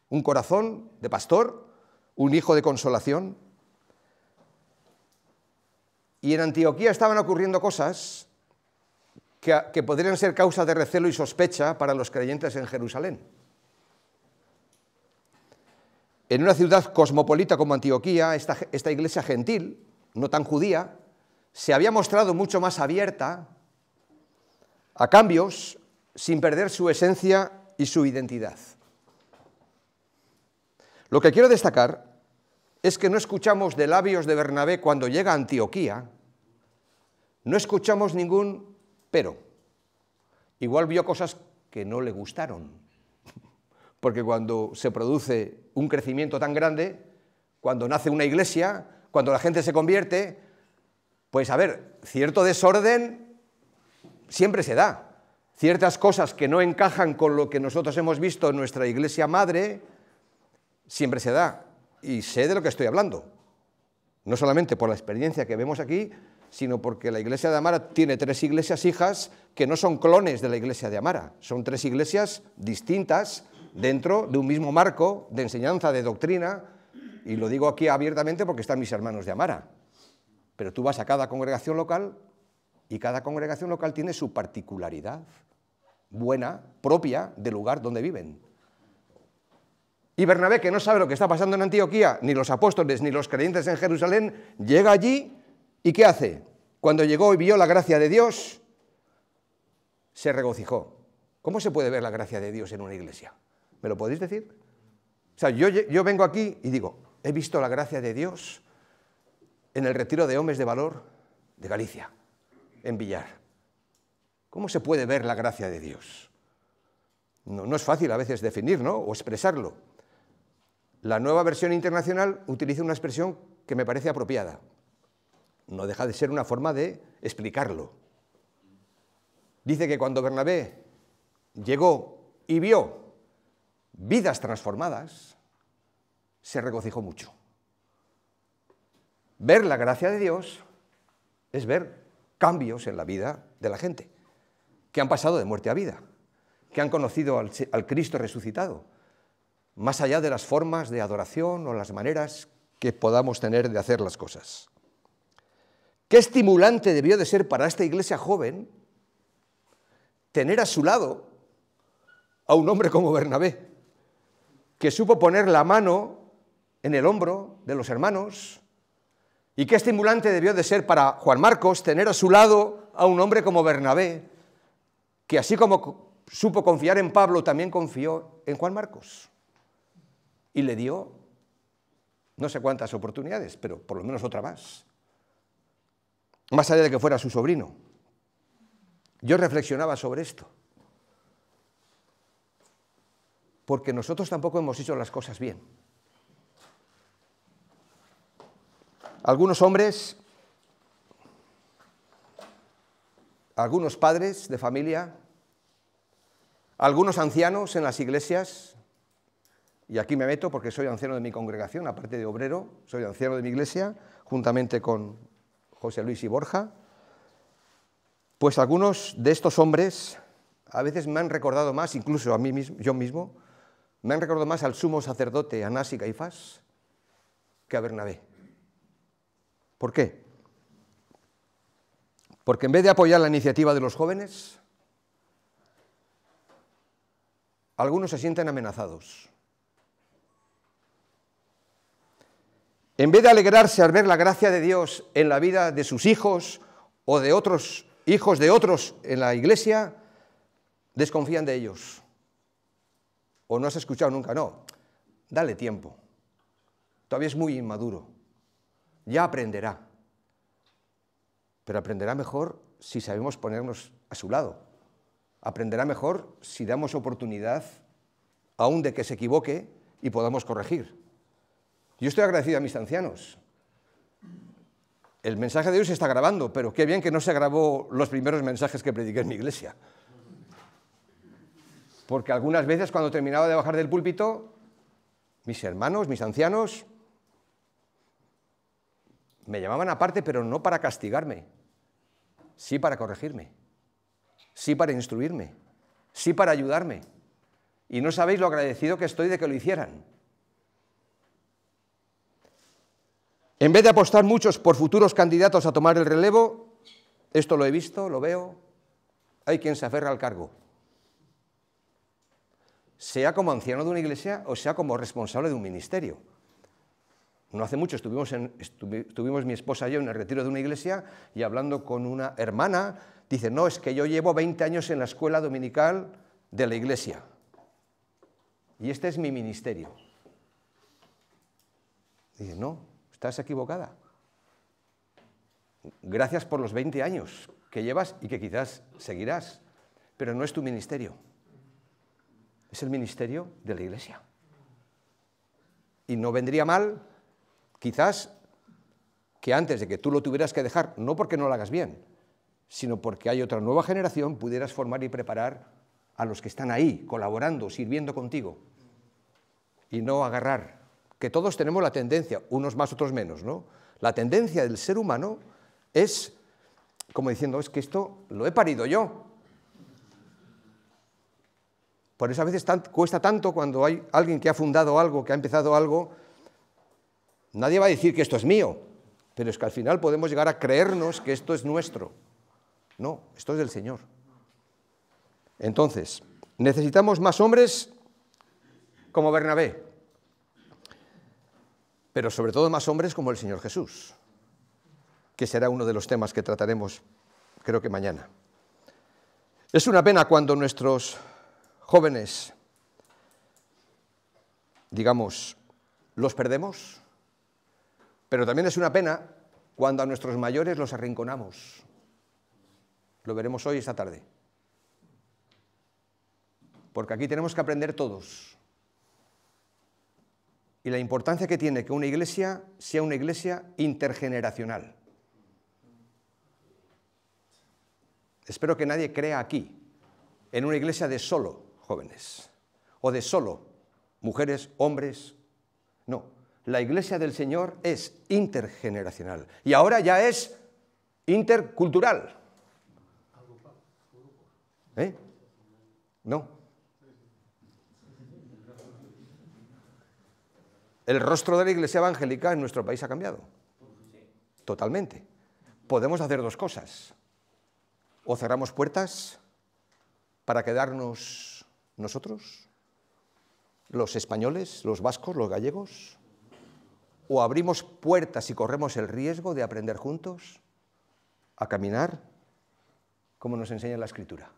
un corazón de pastor, un hijo de consolación. Y en Antioquía estaban ocurriendo cosas que podrían ser causa de recelo y sospecha para los creyentes en Jerusalén. En una ciudad cosmopolita como Antioquía, esta iglesia gentil, no tan judía, se había mostrado mucho más abierta a cambios sin perder su esencia y su identidad. Lo que quiero destacar es que no escuchamos de labios de Bernabé cuando llega a Antioquía, no escuchamos ningún pero. Igual vio cosas que no le gustaron, porque cuando se produce un crecimiento tan grande, cuando nace una iglesia, cuando la gente se convierte, pues a ver, cierto desorden siempre se da. Ciertas cosas que no encajan con lo que nosotros hemos visto en nuestra iglesia madre, siempre se da. Y sé de lo que estoy hablando. No solamente por la experiencia que vemos aquí, sino porque la iglesia de Amara tiene 3 iglesias hijas que no son clones de la iglesia de Amara. Son 3 iglesias distintas dentro de un mismo marco de enseñanza, de doctrina, y lo digo aquí abiertamente porque están mis hermanos de Amara. Pero tú vas a cada congregación local y cada congregación local tiene su particularidad buena, propia del lugar donde viven. Y Bernabé, que no sabe lo que está pasando en Antioquía, ni los apóstoles, ni los creyentes en Jerusalén, llega allí y ¿qué hace? Cuando llegó y vio la gracia de Dios, se regocijó. ¿Cómo se puede ver la gracia de Dios en una iglesia? ¿Me lo podéis decir? O sea, yo vengo aquí y digo, he visto la gracia de Dios en el retiro de hombres de valor de Galicia, en Villar. ¿Cómo se puede ver la gracia de Dios? No es fácil a veces definir, ¿no? O expresarlo. La Nueva Versión Internacional utiliza una expresión que me parece apropiada. No deja de ser una forma de explicarlo. Dice que cuando Bernabé llegó y vio vidas transformadas, se regocijó mucho. Ver la gracia de Dios es ver cambios en la vida de la gente, que han pasado de muerte a vida, que han conocido al Cristo resucitado, más allá de las formas de adoración o las maneras que podamos tener de hacer las cosas. Qué estimulante debió de ser para esta iglesia joven tener a su lado a un hombre como Bernabé, que supo poner la mano en el hombro de los hermanos. Y qué estimulante debió de ser para Juan Marcos tener a su lado a un hombre como Bernabé, que así como supo confiar en Pablo, también confió en Juan Marcos. Y le dio no sé cuántas oportunidades, pero por lo menos otra más. Más allá de que fuera su sobrino. Yo reflexionaba sobre esto. Porque nosotros tampoco hemos hecho las cosas bien. Algunos hombres, algunos padres de familia, algunos ancianos en las iglesias, y aquí me meto porque soy anciano de mi congregación, aparte de obrero, soy anciano de mi iglesia, juntamente con José Luis y Borja, pues algunos de estos hombres a veces me han recordado más, incluso a mí mismo, yo mismo, me han recordado más al sumo sacerdote Anás y Caifás que a Bernabé. ¿Por qué? Porque en vez de apoyar la iniciativa de los jóvenes, algunos se sienten amenazados. En vez de alegrarse al ver la gracia de Dios en la vida de sus hijos o de otros hijos de otros en la iglesia, desconfían de ellos. O no has escuchado nunca, no, dale tiempo. Todavía es muy inmaduro. Ya aprenderá. Pero aprenderá mejor si sabemos ponernos a su lado. Aprenderá mejor si damos oportunidad aún de que se equivoque y podamos corregir. Yo estoy agradecido a mis ancianos. El mensaje de hoy se está grabando, pero qué bien que no se grabó los primeros mensajes que prediqué en mi iglesia. Porque algunas veces cuando terminaba de bajar del púlpito, mis hermanos, mis ancianos, Me llamaban aparte, pero no para castigarme, sí para corregirme, sí para instruirme, sí para ayudarme. Y no sabéis lo agradecido que estoy de que lo hicieran. En vez de apostar muchos por futuros candidatos a tomar el relevo, esto lo he visto, lo veo, hay quien se aferra al cargo. Sea como anciano de una iglesia o sea como responsable de un ministerio. No hace mucho estuvimos mi esposa y yo en el retiro de una iglesia y hablando con una hermana, dice, no, es que yo llevo 20 años en la escuela dominical de la iglesia y este es mi ministerio. Dice, no, estás equivocada. Gracias por los 20 años que llevas y que quizás seguirás, pero no es tu ministerio. Es el ministerio de la iglesia. Y no vendría mal, quizás, que antes de que tú lo tuvieras que dejar, no porque no lo hagas bien, sino porque hay otra nueva generación, pudieras formar y preparar a los que están ahí, colaborando, sirviendo contigo. Y no agarrar, que todos tenemos la tendencia, unos más, otros menos, ¿no? La tendencia del ser humano es como diciendo, es que esto lo he parido yo. Por eso a veces cuesta tanto cuando hay alguien que ha fundado algo, que ha empezado algo, nadie va a decir que esto es mío, pero es que al final podemos llegar a creernos que esto es nuestro. No, esto es del Señor. Entonces, necesitamos más hombres como Bernabé, pero sobre todo más hombres como el Señor Jesús, que será uno de los temas que trataremos, creo que mañana. Es una pena cuando nuestros jóvenes, digamos, los perdemos, pero también es una pena cuando a nuestros mayores los arrinconamos. Lo veremos hoy, esta tarde. Porque aquí tenemos que aprender todos. Y la importancia que tiene que una iglesia sea una iglesia intergeneracional. Espero que nadie crea aquí en una iglesia de solo jóvenes o de solo mujeres, hombres. No, la iglesia del Señor es intergeneracional y ahora ya es intercultural. No. El rostro de la iglesia evangélica en nuestro país ha cambiado. Totalmente. Podemos hacer dos cosas. O cerramos puertas para quedarnos nosotros, los españoles, los vascos, los gallegos, o abrimos puertas y corremos el riesgo de aprender juntos a caminar como nos enseña la Escritura.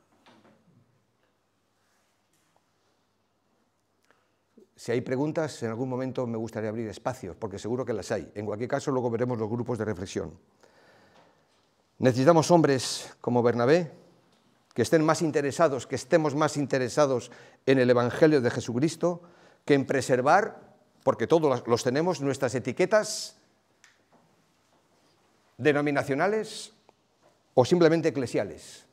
Si hay preguntas, en algún momento me gustaría abrir espacios, porque seguro que las hay. En cualquier caso, luego veremos los grupos de reflexión. Necesitamos hombres como Bernabé, que estén más interesados, que estemos más interesados en el Evangelio de Jesucristo, que en preservar, porque todos los tenemos, nuestras etiquetas denominacionales o simplemente eclesiales.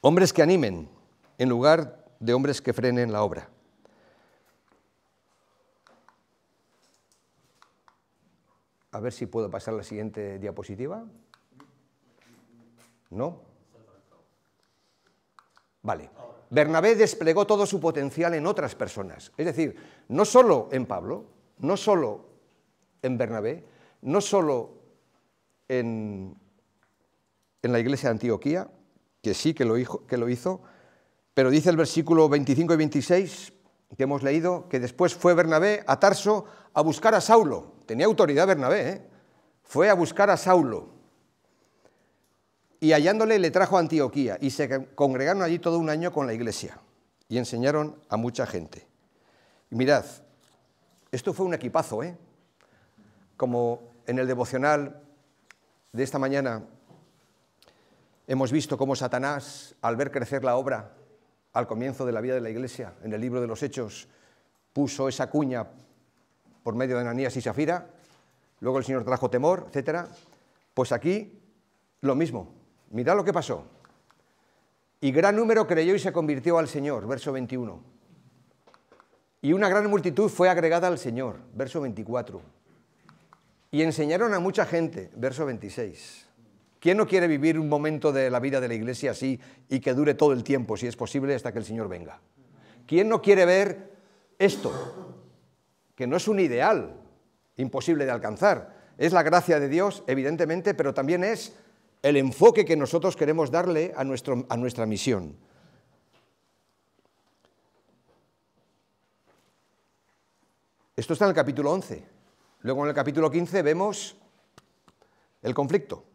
Hombres que animen, en lugar de hombres que frenen la obra. A ver si puedo pasar la siguiente diapositiva. ¿No? Vale. Bernabé desplegó todo su potencial en otras personas. Es decir, no solo en Pablo, no solo en Bernabé, no solo en la iglesia de Antioquía, que sí que lo hizo, pero dice el versículo 25 y 26 que hemos leído, que después fue Bernabé a Tarso a buscar a Saulo. Tenía autoridad Bernabé, ¿eh? Fue a buscar a Saulo. Y hallándole le trajo a Antioquía, y se congregaron allí todo un año con la iglesia, y enseñaron a mucha gente. Y mirad, esto fue un equipazo, ¿eh? Como en el devocional de esta mañana hemos visto cómo Satanás, al ver crecer la obra, al comienzo de la vida de la iglesia, en el libro de los Hechos, puso esa cuña por medio de Ananías y Safira, luego el Señor trajo temor, etc. Pues aquí lo mismo. Mirad lo que pasó. Y gran número creyó y se convirtió al Señor, verso 21. Y una gran multitud fue agregada al Señor, verso 24. y enseñaron a mucha gente, verso 26. ¿Quién no quiere vivir un momento de la vida de la iglesia así y que dure todo el tiempo, si es posible, hasta que el Señor venga? ¿Quién no quiere ver esto? Que no es un ideal imposible de alcanzar. Es la gracia de Dios, evidentemente, pero también es el enfoque que nosotros queremos darle a nuestra misión. Esto está en el capítulo 11. Luego en el capítulo 15 vemos el conflicto.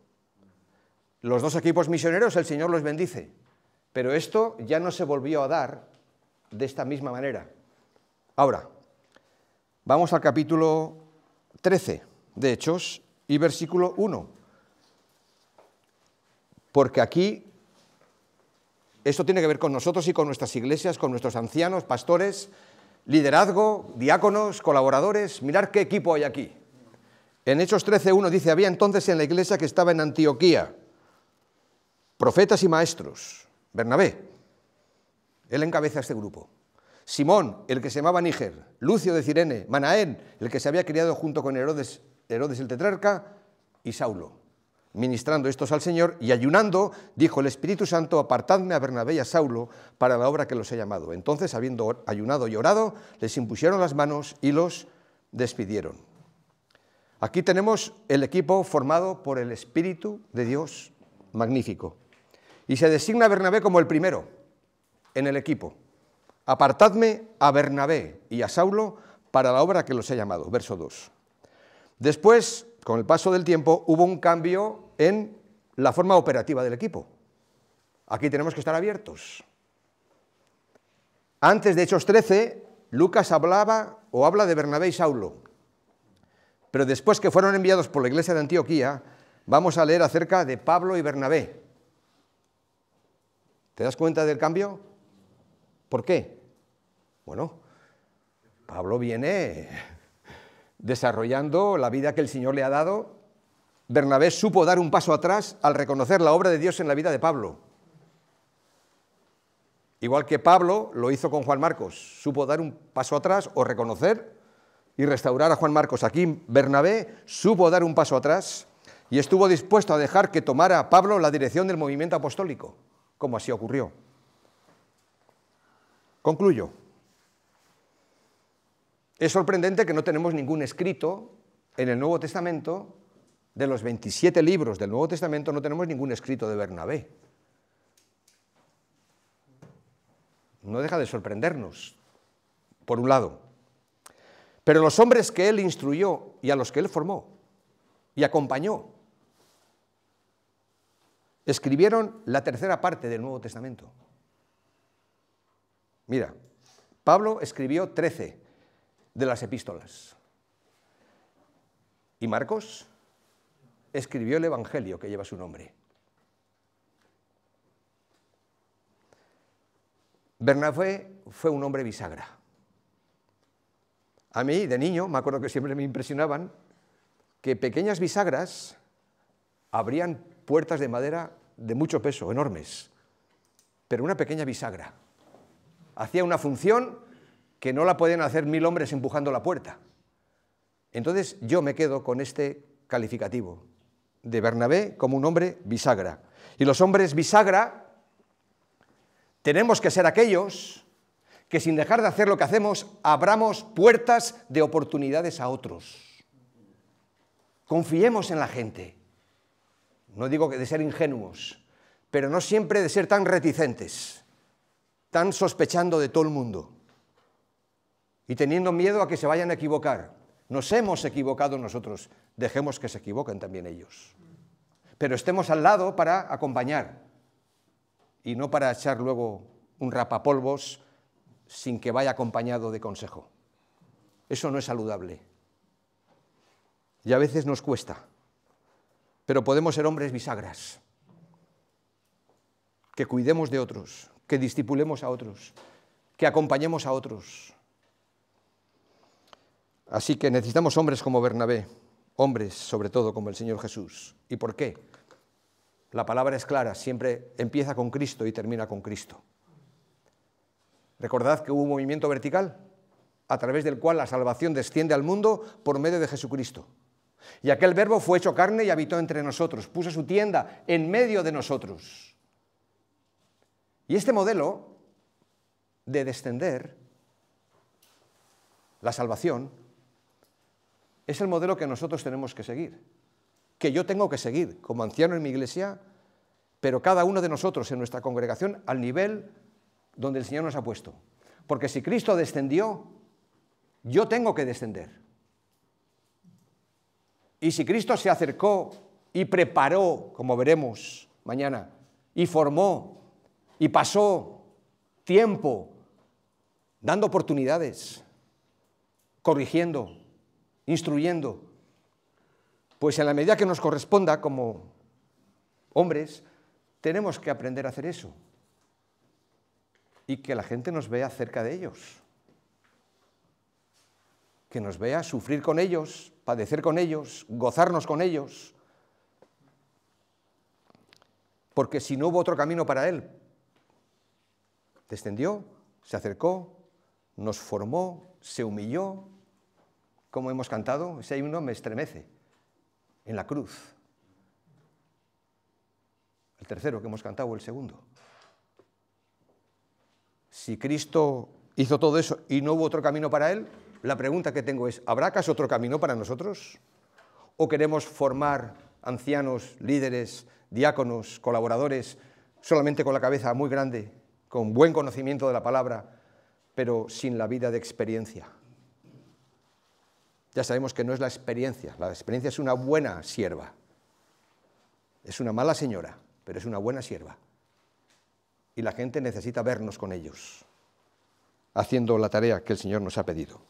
Los dos equipos misioneros el Señor los bendice, pero esto ya no se volvió a dar de esta misma manera. Ahora, vamos al capítulo 13 de Hechos y versículo 1. Porque aquí esto tiene que ver con nosotros y con nuestras iglesias, con nuestros ancianos, pastores, liderazgo, diáconos, colaboradores. Mirad qué equipo hay aquí. En Hechos 13:1 dice, había entonces en la iglesia que estaba en Antioquía profetas y maestros. Bernabé, él encabeza este grupo. Simón, el que se llamaba Níger, Lucio de Cirene, Manaén, el que se había criado junto con Herodes el tetrarca, y Saulo. Ministrando estos al Señor y ayunando, dijo el Espíritu Santo, apartadme a Bernabé y a Saulo para la obra que los he llamado. Entonces, habiendo ayunado y orado, les impusieron las manos y los despidieron. Aquí tenemos el equipo formado por el Espíritu de Dios magnífico. Y se designa a Bernabé como el primero en el equipo. Apartadme a Bernabé y a Saulo para la obra que los he llamado. Verso 2. Después, con el paso del tiempo, hubo un cambio en la forma operativa del equipo. Aquí tenemos que estar abiertos. Antes de Hechos 13, Lucas habla de Bernabé y Saulo. Pero después que fueron enviados por la iglesia de Antioquía, vamos a leer acerca de Pablo y Bernabé. ¿Te das cuenta del cambio? ¿Por qué? Bueno, Pablo viene desarrollando la vida que el Señor le ha dado. Bernabé supo dar un paso atrás al reconocer la obra de Dios en la vida de Pablo. Igual que Pablo lo hizo con Juan Marcos, supo dar un paso atrás o reconocer y restaurar a Juan Marcos. Aquí Bernabé supo dar un paso atrás y estuvo dispuesto a dejar que tomara a Pablo la dirección del movimiento apostólico, como así ocurrió. Concluyo. Es sorprendente que no tenemos ningún escrito en el Nuevo Testamento, de los 27 libros del Nuevo Testamento, no tenemos ningún escrito de Bernabé. No deja de sorprendernos, por un lado. Pero los hombres que él instruyó y a los que él formó y acompañó, escribieron la tercera parte del Nuevo Testamento. Mira, Pablo escribió 13 de las epístolas. Y Marcos escribió el Evangelio que lleva su nombre. Bernabé fue un hombre bisagra. A mí, de niño, me acuerdo que siempre me impresionaban que pequeñas bisagras abrían puertas de madera de mucho peso, enormes. Pero una pequeña bisagra hacía una función que no la podían hacer 1000 hombres empujando la puerta. Entonces yo me quedo con este calificativo de Bernabé como un hombre bisagra. Y los hombres bisagra tenemos que ser aquellos que sin dejar de hacer lo que hacemos, abramos puertas de oportunidades a otros. Confiemos en la gente. No digo que de ser ingenuos, pero no siempre de ser tan reticentes, tan sospechando de todo el mundo y teniendo miedo a que se vayan a equivocar. Nos hemos equivocado nosotros, dejemos que se equivoquen también ellos. Pero estemos al lado para acompañar y no para echar luego un rapapolvos sin que vaya acompañado de consejo. Eso no es saludable. Y a veces nos cuesta, pero podemos ser hombres bisagras, que cuidemos de otros, que discipulemos a otros, que acompañemos a otros. Así que necesitamos hombres como Bernabé, hombres sobre todo como el Señor Jesús. ¿Y por qué? La palabra es clara, siempre empieza con Cristo y termina con Cristo. Recordad que hubo un movimiento vertical a través del cual la salvación desciende al mundo por medio de Jesucristo. Y aquel Verbo fue hecho carne y habitó entre nosotros, puso su tienda en medio de nosotros. Y este modelo de descender, la salvación, es el modelo que nosotros tenemos que seguir, que yo tengo que seguir como anciano en mi iglesia, pero cada uno de nosotros en nuestra congregación al nivel donde el Señor nos ha puesto. Porque si Cristo descendió, yo tengo que descender. Y si Cristo se acercó y preparó, como veremos mañana, y formó, y pasó tiempo dando oportunidades, corrigiendo, instruyendo, pues en la medida que nos corresponda como hombres, tenemos que aprender a hacer eso y que la gente nos vea cerca de ellos, que nos vea sufrir con ellos, padecer con ellos, gozarnos con ellos, porque si no hubo otro camino para Él, descendió, se acercó, nos formó, se humilló, como hemos cantado, ese himno me estremece, en la cruz. El tercero que hemos cantado, el segundo. Si Cristo hizo todo eso y no hubo otro camino para Él, la pregunta que tengo es, ¿habrá acaso otro camino para nosotros? ¿O queremos formar ancianos, líderes, diáconos, colaboradores, solamente con la cabeza muy grande, con buen conocimiento de la palabra, pero sin la vida de experiencia? Ya sabemos que no es la experiencia es una buena sierva. Es una mala señora, pero es una buena sierva. Y la gente necesita vernos con ellos, haciendo la tarea que el Señor nos ha pedido.